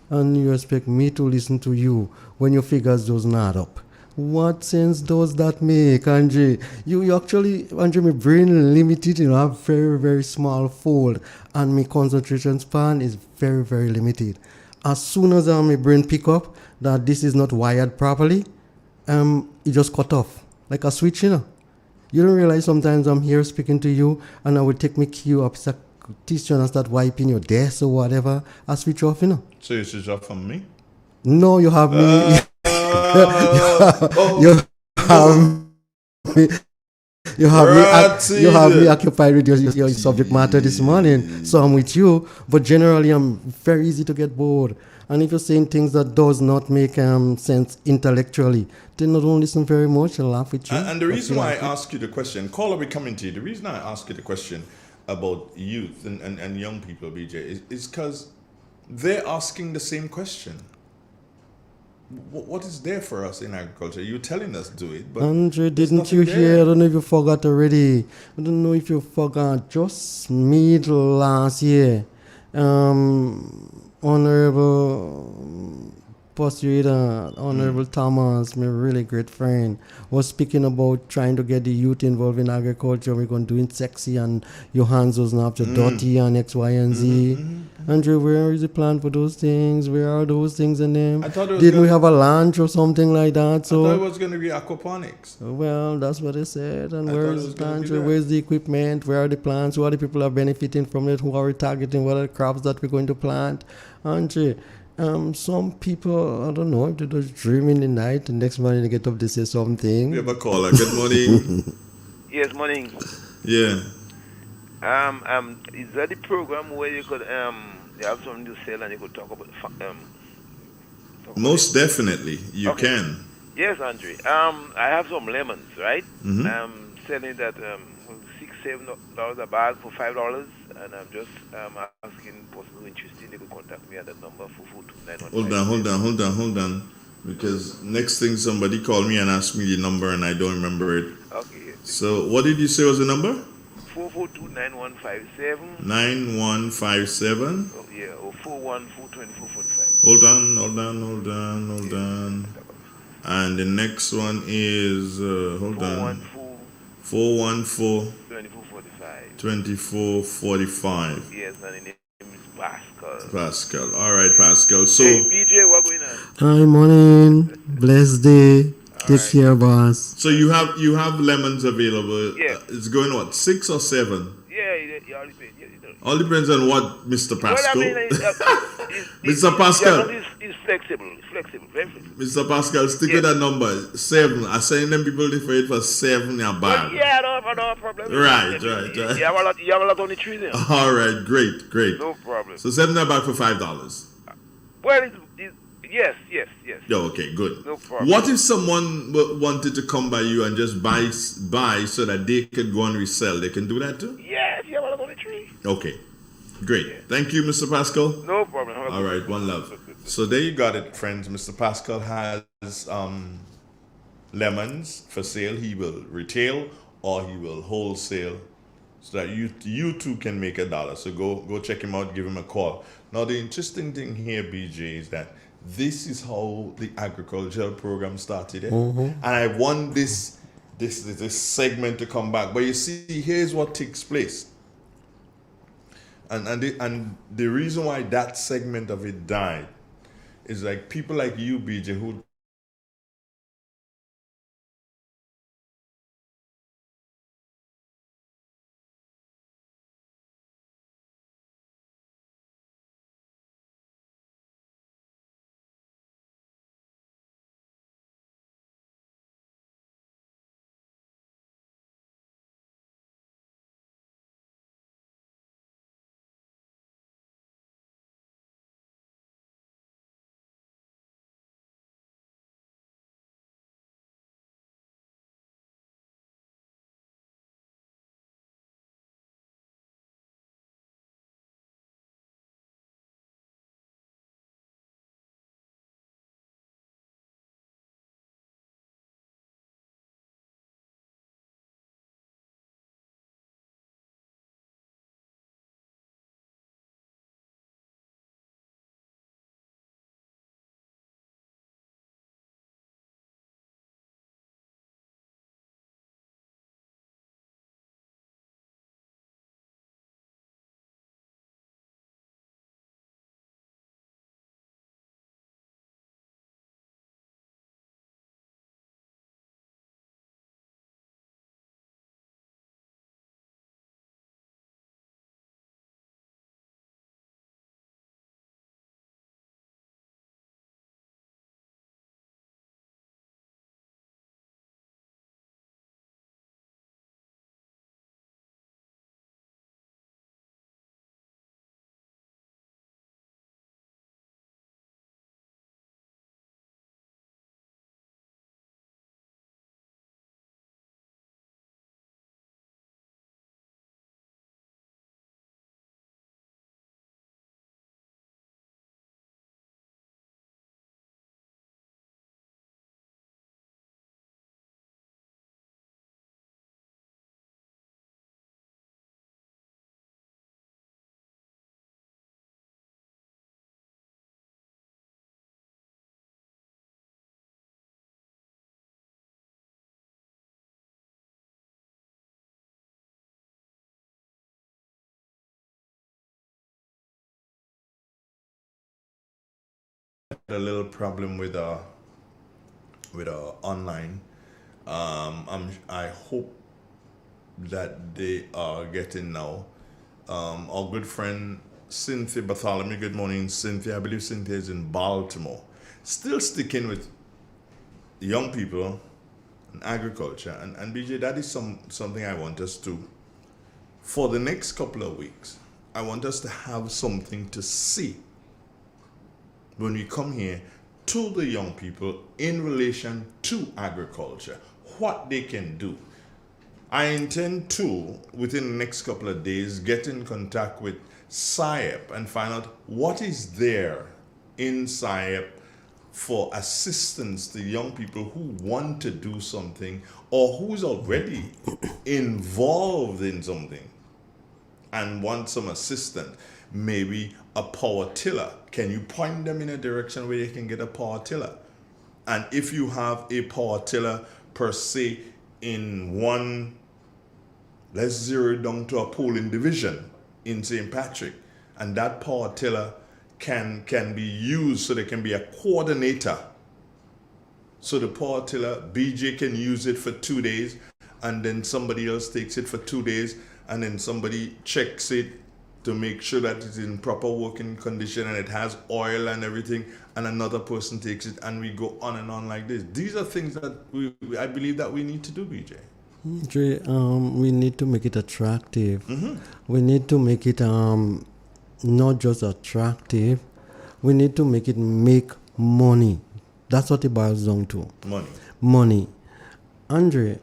and you expect me to listen to you when your figures doesn't add up. What sense does that make, Andre? You actually, Andre, my brain limited, a very, very small fold, and my concentration span is very, very limited. As soon as my brain pick up that this is not wired properly, it just cut off like a switch, You don't realize sometimes I'm here speaking to you and I will take my cue up, start teaching and start wiping your desk or whatever. I switch off, So you switch off from me? No, you have me. You you have me occupied with your subject matter this morning, so I'm with you. But generally, I'm very easy to get bored. And if you're saying things that does not make sense intellectually, then I don't listen very much. I laugh with you. And the reason why I ask you the question, caller, we coming to you. The reason I ask you the question about youth and young people, BJ, is because they're asking the same question. What is there for us in agriculture? You're telling us do it, but Andre, didn't you hear? I don't know if you forgot already. I don't know if you forgot. Just mid last year, Honorable Postulator, Honorable Thomas, my really great friend, was speaking about trying to get the youth involved in agriculture. We're going to do it sexy and your hands was not after dirty and X, Y, and Z. Andre, where is the plan for those things? Where are those things in them? Didn't we have a lunch or something like that? So I thought it was going to be aquaponics. Well, that's what they said. And where is the Andre? Where's the equipment? Where are the plants? Who are the people who are benefiting from it? Who are we targeting? What are the crops that we're going to plant? Andre, some people, I don't know, if they just dream in the night, the next morning they get up, they say something. We have a caller. Good morning. Yes, morning. Yeah. Is that the program where you could you have something to sell and you could talk about Most definitely, you can. Yes, Andre. I have some lemons, right? Mhm. I'm selling that $6-7 a bag for $5, and I'm just asking persons who are interested, they could contact me at that number for 42915. Hold on. Because next thing somebody called me and asked me the number and I don't remember it. Okay. So what did you say was the number? 442-9157. 9157. Oh, yeah, or 414-2445. Hold on. And the next one is, hold on. 414 2445. Yes, and the name is Pascal. Pascal. All right, Pascal. So, hey, BJ, what going on? Hi, morning. Blessed day. Take care, boss. So you have lemons available. Yeah. It's going what, 6 or 7? Yeah, it all depends. All depends on what, Mr. Pascal. Well, I mean, Mr. Pascal. It's flexible. It's flexible. Very flexible. Mr. Pascal, stick with that number. 7. I send them people for it for 7 a bag. Well, yeah, no problem. Right. You have a lot on the trees there. All right, great. No problem. So 7 a bag for $5. Well, yes. Oh, okay, good. No problem. What if someone wanted to come by you and just buy so that they could go and resell? They can do that too? Yes, you have a lot on the tree. Okay, great. Yeah. Thank you, Mr. Pascal. No problem. All right, one love. So there you got it, friends. Mr. Pascal has lemons for sale. He will retail or he will wholesale so that you too can make $1. So go check him out, give him a call. Now the interesting thing here, BJ, is that this is how the agricultural program started. And I want this segment to come back. But you see, here's what takes place. And the reason why that segment of it died is like people like you, BJ, who a little problem with online. I hope that they are getting now. Our good friend Cynthia Bartholomew. Good morning, Cynthia. I believe Cynthia is in Baltimore. Still sticking with young people and agriculture. And BJ, that is something I want us to, for the next couple of weeks, I want us to have something to see when we come here to the young people in relation to agriculture, what they can do. I intend to, within the next couple of days, get in contact with SIEP and find out what is there in SIEP for assistance to young people who want to do something or who's already involved in something and want some assistance. Maybe a power tiller. Can you point them in a direction where they can get a power tiller? And if you have a power tiller per se in one, let's zero it down to a polling division in St. Patrick, and that power tiller can be used so there can be a coordinator. So the power tiller, BJ can use it for 2 days, and then somebody else takes it for 2 days, and then somebody checks it to make sure that it's in proper working condition and it has oil and everything, and another person takes it, and we go on and on like this. These are things that I believe that we need to do, BJ. Dre, we need to make it attractive. We need to make it not just attractive. We need to make it make money. That's what it boils down to. Money. Andre,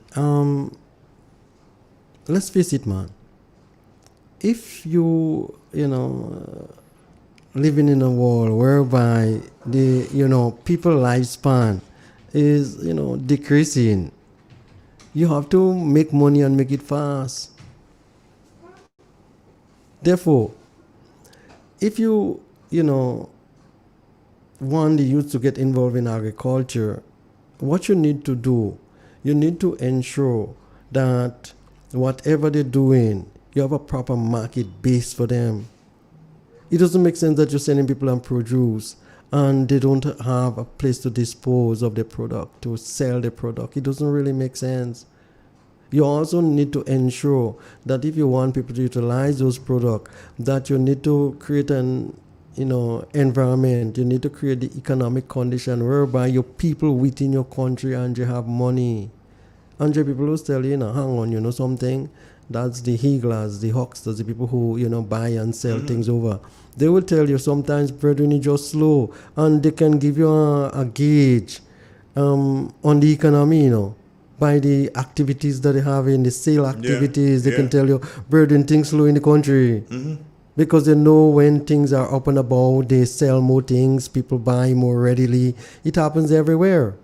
let's face it, man. If you living in a world whereby the people lifespan is decreasing, you have to make money and make it fast. Therefore, if you want the youth to get involved in agriculture, what you need to do, you need to ensure that whatever they're doing, you have a proper market base for them. It doesn't make sense that you're sending people on produce and they don't have a place to dispose of the product, to sell the product. It doesn't really make sense. You also need to ensure that if you want people to utilize those products, that you need to create an environment. You need to create the economic condition whereby your people within your country and you have money. And people who tell you, hang on, something. That's the higglers, the hucksters, the people who, buy and sell things over. They will tell you sometimes brethren is just slow, and they can give you a gauge on the economy, by the activities that they have in the sale activities. They can tell you, brethren, things slow in the country. Because they know when things are up and about, they sell more things, people buy more readily. It happens everywhere.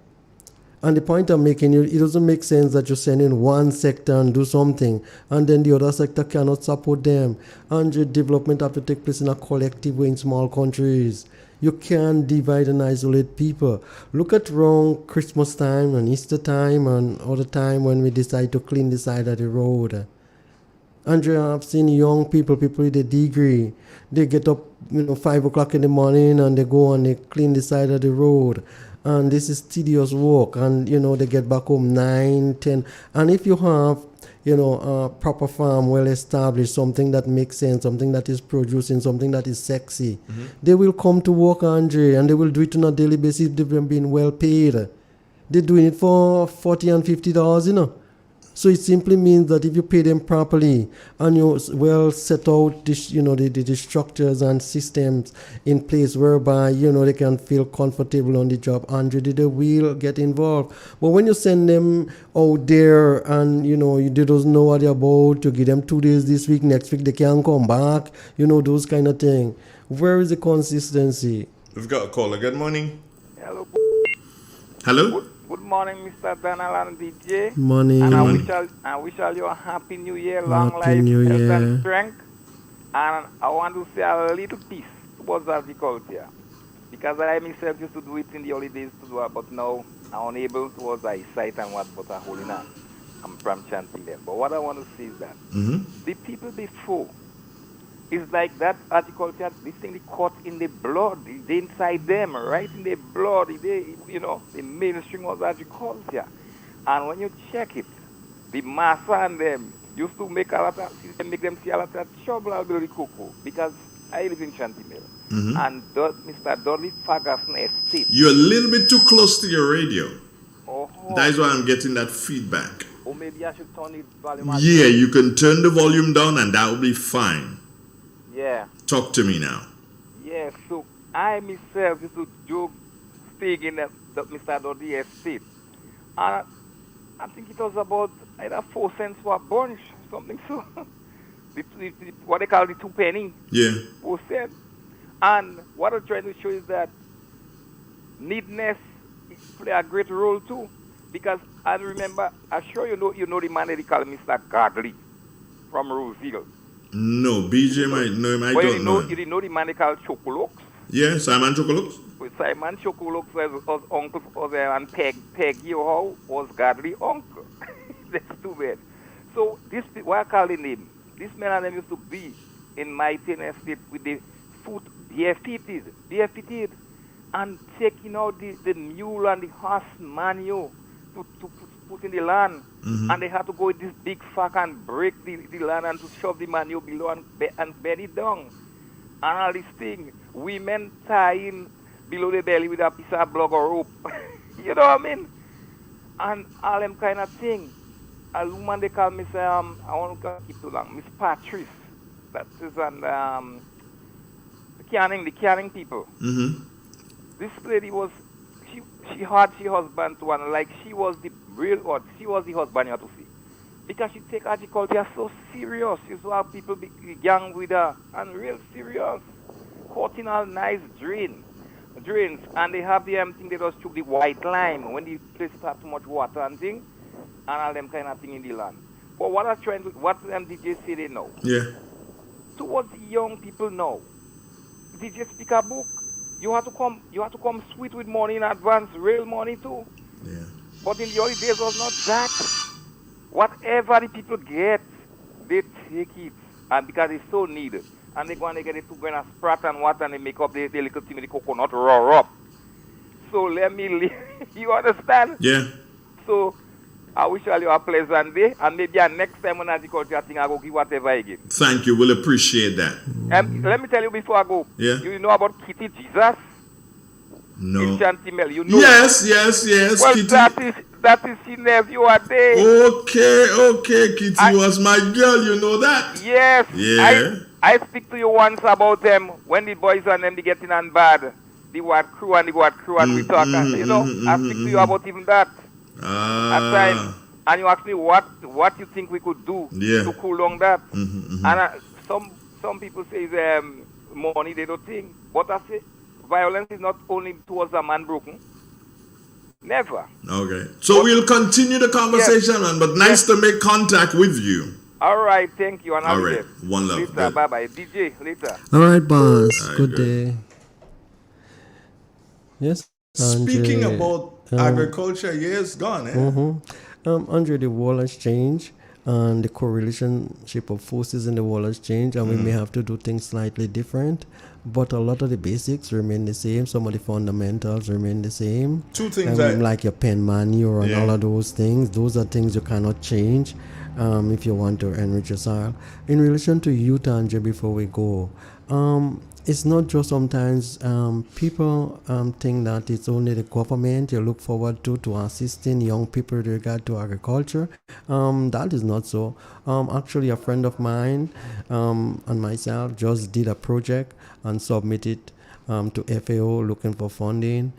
And the point I'm making, it doesn't make sense that you send in one sector and do something, and then the other sector cannot support them. And your development have to take place in a collective way in small countries. You can't divide and isolate people. Look at around Christmas time and Easter time and other time when we decide to clean the side of the road. And I've seen young people with a degree, they get up 5 o'clock in the morning and they go and they clean the side of the road. And this is tedious work, and they get back home 9, 10. And if you have a proper farm, well established, something that makes sense, something that is producing, something that is sexy, they will come to work, Andre, and they will do it on a daily basis if they've been well paid. They're doing it for $40 and $50, So it simply means that if you pay them properly and you well set out the structures and systems in place whereby they can feel comfortable on the job, Andre, they will get involved. But when you send them out there and they don't know what they're about, to give them 2 days this week, next week they can't come back, those kind of thing. Where is the consistency? We've got a caller. Good morning. Hello. Hello. Good morning, Mr. Donald and DJ. Morning. And I wish all you a happy new year, long Happy life, New health Year. and strength. And I want to say a little piece towards agriculture. Because I myself used to do it in the early days to do it, but now I'm unable towards eyesight and what but a holding on. I'm from chanting them. But what I want to say is that the people before, It's like that agriculture, this thing they caught in the blood, it's inside them, right in the blood. The mainstream was agriculture. And when you check it, the massa and them used to make them see a lot of trouble out of the cocoa because I live in Chantimel. Mhm. And Mr. Dudley Ferguson Estate. You're a little bit too close to your radio. Oh, That is why I'm getting that feedback. or maybe I should turn the volume up. Yeah, you can turn the volume down and that will be fine. Yeah. Talk to me now. Yeah, so I myself used to joke staying in the Mr. Dudley Estate. And I think it was about either 4 cents for a bunch, something so. What they call the 2 penny. Yeah. 4 cents. And what I'm trying to show is that neatness play a great role too. Because I remember, I'm sure you know the man that they call Mr. Godley from Roseville. No, BJ might know him. I don't know him. You didn't know the man they call Chocolux? Yeah, Simon Chocolux? Simon Chocolux was uncle and Peggy How was Godley uncle. That's too bad. So what I call the name? This man and them used to be in my estate with the foot barefooted, and taking out the mule and the horse manual to put in the land. Mhm. And they had to go with this big fuck and break the land and to shove the manual below and bend it down. And all this thing, women tying below the belly with a piece of block or rope. You know what I mean? And all them kind of thing. A woman they call me, I won't keep too long, Miss Patrice. That is on the canning people. Mm-hmm. This lady was, she had she husband to one, like she was the real one. She was the husband, you have to see. Because she take agriculture so serious. She used to have people be young with her and real serious. Cutting all nice drains. And they have the thing they just took the white lime when the place have too much water and thing. And all them kind of thing in the land. But what them DJ say they know? Yeah. Towards the young people now, DJ speak a book. You have to come sweet with money in advance, real money too. Yeah. But in the early days was not that. Whatever the people get, they take it. And because it's so needed. And they go and they get it 2 grains of sprat and water and they make up the little thing with the coconut raw up. So let me leave. You understand? Yeah. So I wish all you a pleasant day, and maybe next time when agriculture thing I go give whatever I get. Thank you. We'll appreciate that. Let me tell you before I go. Yeah. You know about Kitty Jesus? No. In Chantimel, you know. Yes. Well, Kitty. that is she nephew a day. Okay. Kitty was my girl. You know that? Yes. Yeah. I speak to you once about them when the boys and them they getting on bad. The white crew and we talk. And, I speak to you about even that. At time, and you ask me what you think we could do to cool down that. And some people say money they don't think, but I say violence is not only towards a man broken. Never. Okay. So we'll continue the conversation, man. But nice to make contact with you. All right. Thank you. And all right. One love. Later. Bye bye. DJ. Later. All right, boss. All right, good day. Yes. Speaking Andre, about agriculture, years gone, eh? Mm-hmm. Andre, the world has changed, and the correlationship of forces in the world has changed, and we may have to do things slightly different. But a lot of the basics remain the same. Some of the fundamentals remain the same. Two things like your pen manual and all of those things. Those are things you cannot change if you want to enrich your soil. In relation to youth, Andre, before we go, it's not just sometimes people think that it's only the government you look forward to assisting young people with regard to agriculture. That is not so. Actually, a friend of mine and myself just did a project and submitted to FAO looking for funding,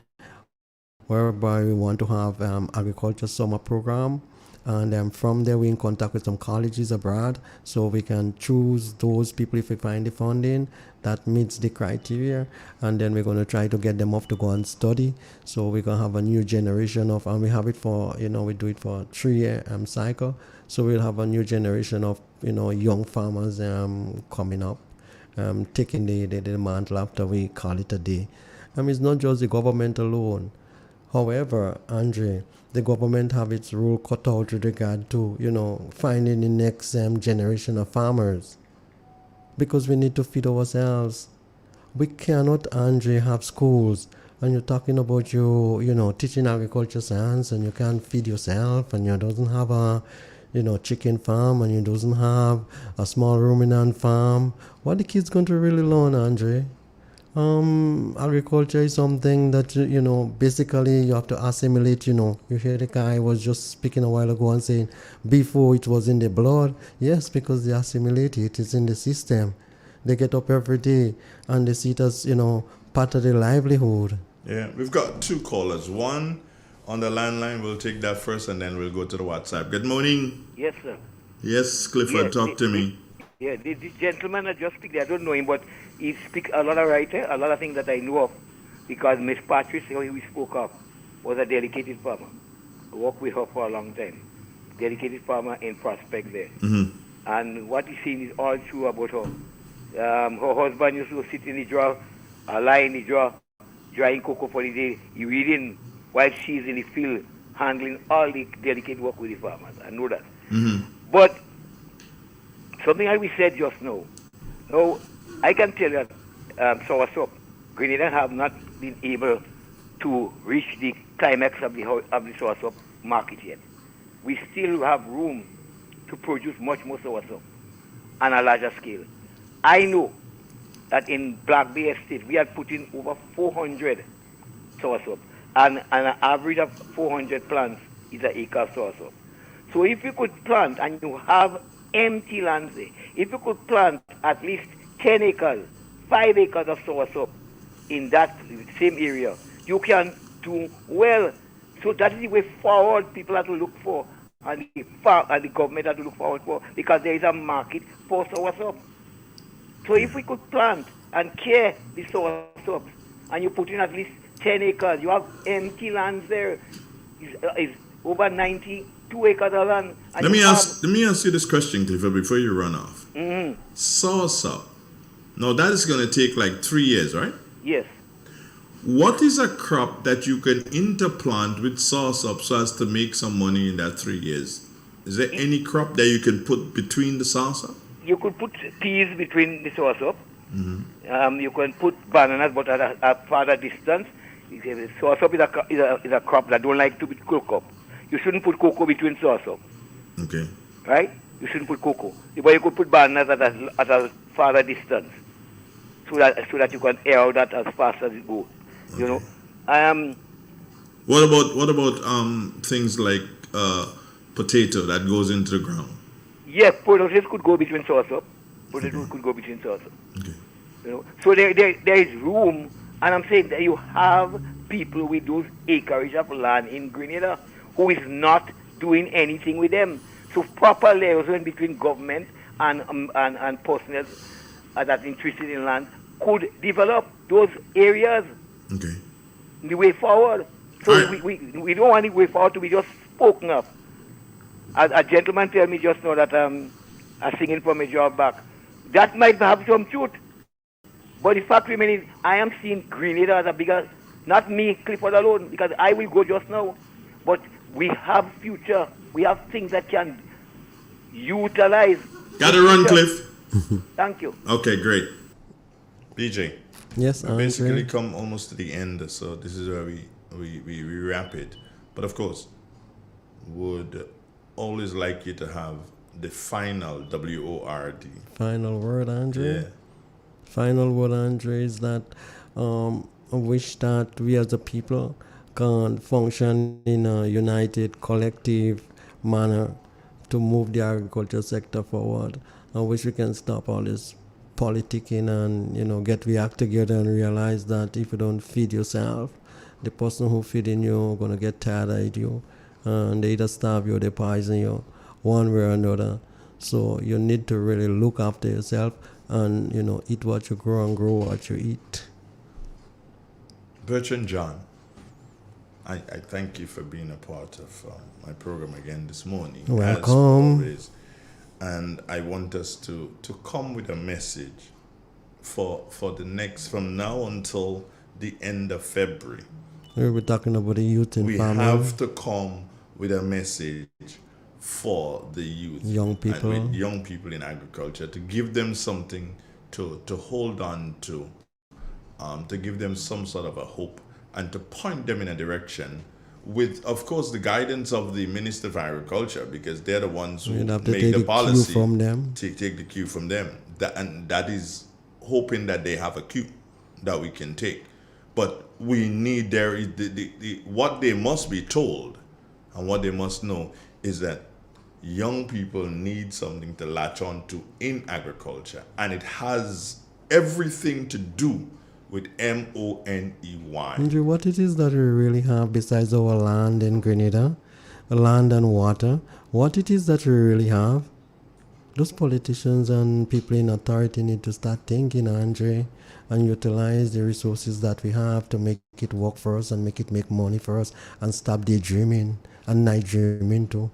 whereby we want to have agriculture summer program. And from there, we're in contact with some colleges abroad, so we can choose those people if we find the funding that meets the criteria, and then we're going to try to get them off to go and study. So we're going to have a new generation of, and we have it for, we do it for a 3-year cycle. So we'll have a new generation of, young farmers coming up, taking the mantle after we call it a day. It's not just the government alone. However, Andre, the government have its role cut out with regard to, finding the next generation of farmers. because we need to feed ourselves. We cannot, Andre, have schools and you're talking about teaching agriculture science and you can't feed yourself and you doesn't have a chicken farm and you doesn't have a small ruminant farm. What are the kids going to really learn, Andre? Agriculture is something that basically you have to assimilate. You hear the guy was just speaking a while ago and saying before it was in the blood. Yes, because they assimilate it. It's in the system. They get up every day and they see it as part of their livelihood. Yeah, we've got 2 callers. One on the landline. We'll take that first and then we'll go to the WhatsApp. Good morning. Yes, sir. Yes, Clifford, talk to me. Yeah, this gentleman that just speak, I don't know him, but he speaks a lot of writer, a lot of things that I know of, because Miss Patrice, who we spoke of, was a dedicated farmer. I worked with her for a long time. Dedicated farmer in Prospect there. Mm-hmm. And what he's saying is all true about her. Her husband used to sit in the drawer, lie in the drawer, drying cocoa for the day, reading while she's in the field, handling all the delicate work with the farmers. I know that. Mm-hmm. But something like we said just now. Now, I can tell you that soursop, Grenada have not been able to reach the climax of the soursop market yet. We still have room to produce much more soursop on a larger scale. I know that in Black Bay Estate, we had put in over 400 soursop, and an average of 400 plants is an acre of soursop. So if you could plant, and you have empty lands there, if you could plant at least 10 acres, 5 acres of soursop in that same area, you can do well. So that is the way forward people have to look for, and the government have to look forward for, because there is a market for soursop. So if we could plant and care the soursop, and you put in at least 10 acres, you have empty lands there, is over 92 acres of land. Let me ask you this question, Clifford, before you run off. Mm-hmm. Soursop. Now that is going to take like 3 years, right? Yes. What is a crop that you can interplant with soursop so as to make some money in that 3 years? Is there any crop that you can put between the soursop? You could put peas between the soursop. Mm-hmm. You can put bananas, but at a farther distance. Soursop is a crop that don't like to be cooked up. You shouldn't put cocoa between soursop. Okay. Right? You shouldn't put cocoa. But you could put bananas at a farther distance, so that you can air out that as fast as it goes. Okay. You know. What about things like potato that goes into the ground? Yes, potatoes could go between soursop. Potatoes could go between soursop. Okay. You know, so there is room, and I'm saying that you have people with those acreage of land in Grenada who is not doing anything with them. So proper liaison between government and personnel that are interested in land could develop those areas. Okay. The way forward. So right. we don't want the way forward to be just spoken of. A gentleman told me just now that I'm singing for my job back. That might have some truth. But the fact remains, I am seeing Grenada as a bigger, not me, Clifford alone, because I will go just now. But we have future. We have things that can utilize. Got to run, Cliff. Thank you. Okay, great. BJ. Yes, we basically come almost to the end, so this is where we wrap it. But of course, would always like you to have the final WORD. Final word, Andre? Yeah. Final word, Andre, is that I wish that we as a people can function in a united, collective manner to move the agriculture sector forward. I wish we can stop all this politicking and, get we act together and realize that if you don't feed yourself, the person who feeding you are going to get tired of you. And they either starve you or they poison you, one way or another. So you need to really look after yourself and, eat what you grow and grow what you eat. Bertrand John, I thank you for being a part of my program again this morning. Welcome. As always. And I want us to come with a message for the next, from now until the end of February. We'll be talking about the youth and we family. have to come with a message for the youth, young people, and with young people in agriculture, to give them something to hold on to give them some sort of a hope, and to point them in a direction with, of course, the guidance of the Minister of Agriculture, because they're the ones who make the policy. From them. Take the cue from them. That is hoping that they have a cue that we can take. But we need what they must be told and what they must know is that young people need something to latch on to in agriculture, and it has everything to do with money. Andrew, what it is that we really have besides our land in Grenada, land and water, what it is that we really have, those politicians and people in authority need to start thinking, Andre, and utilize the resources that we have to make it work for us and make money for us, and stop daydreaming and night dreaming too.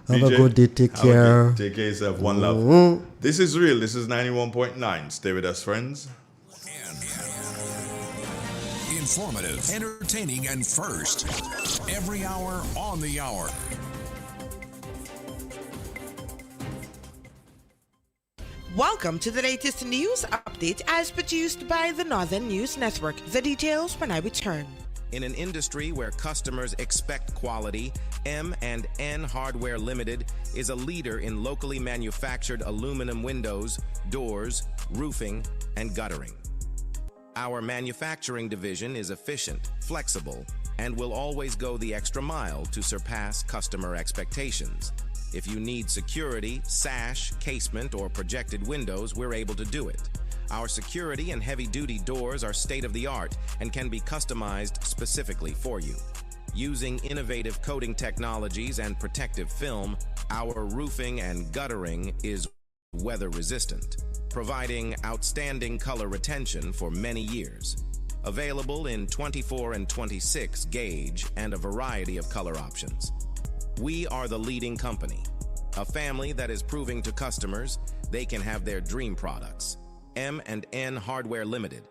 Have a good day. Take care. Take care of yourself. One love. This is real. This is 91.9. Stay with us, friends. Informative, entertaining, and first. Every hour on the hour. Welcome to the latest news update as produced by the Northern News Network. The details when I return. In an industry where customers expect quality, M&N Hardware Limited is a leader in locally manufactured aluminum windows, doors, roofing, and guttering. Our manufacturing division is efficient, flexible, and will always go the extra mile to surpass customer expectations. If you need security, sash, casement, or projected windows, we're able to do it. Our security and heavy-duty doors are state-of-the-art and can be customized specifically for you. Using innovative coating technologies and protective film, our roofing and guttering is weather-resistant, providing outstanding color retention for many years. Available in 24 and 26 gauge and a variety of color options. We are the leading company, a family that is proving to customers they can have their dream products. M&N Hardware Limited,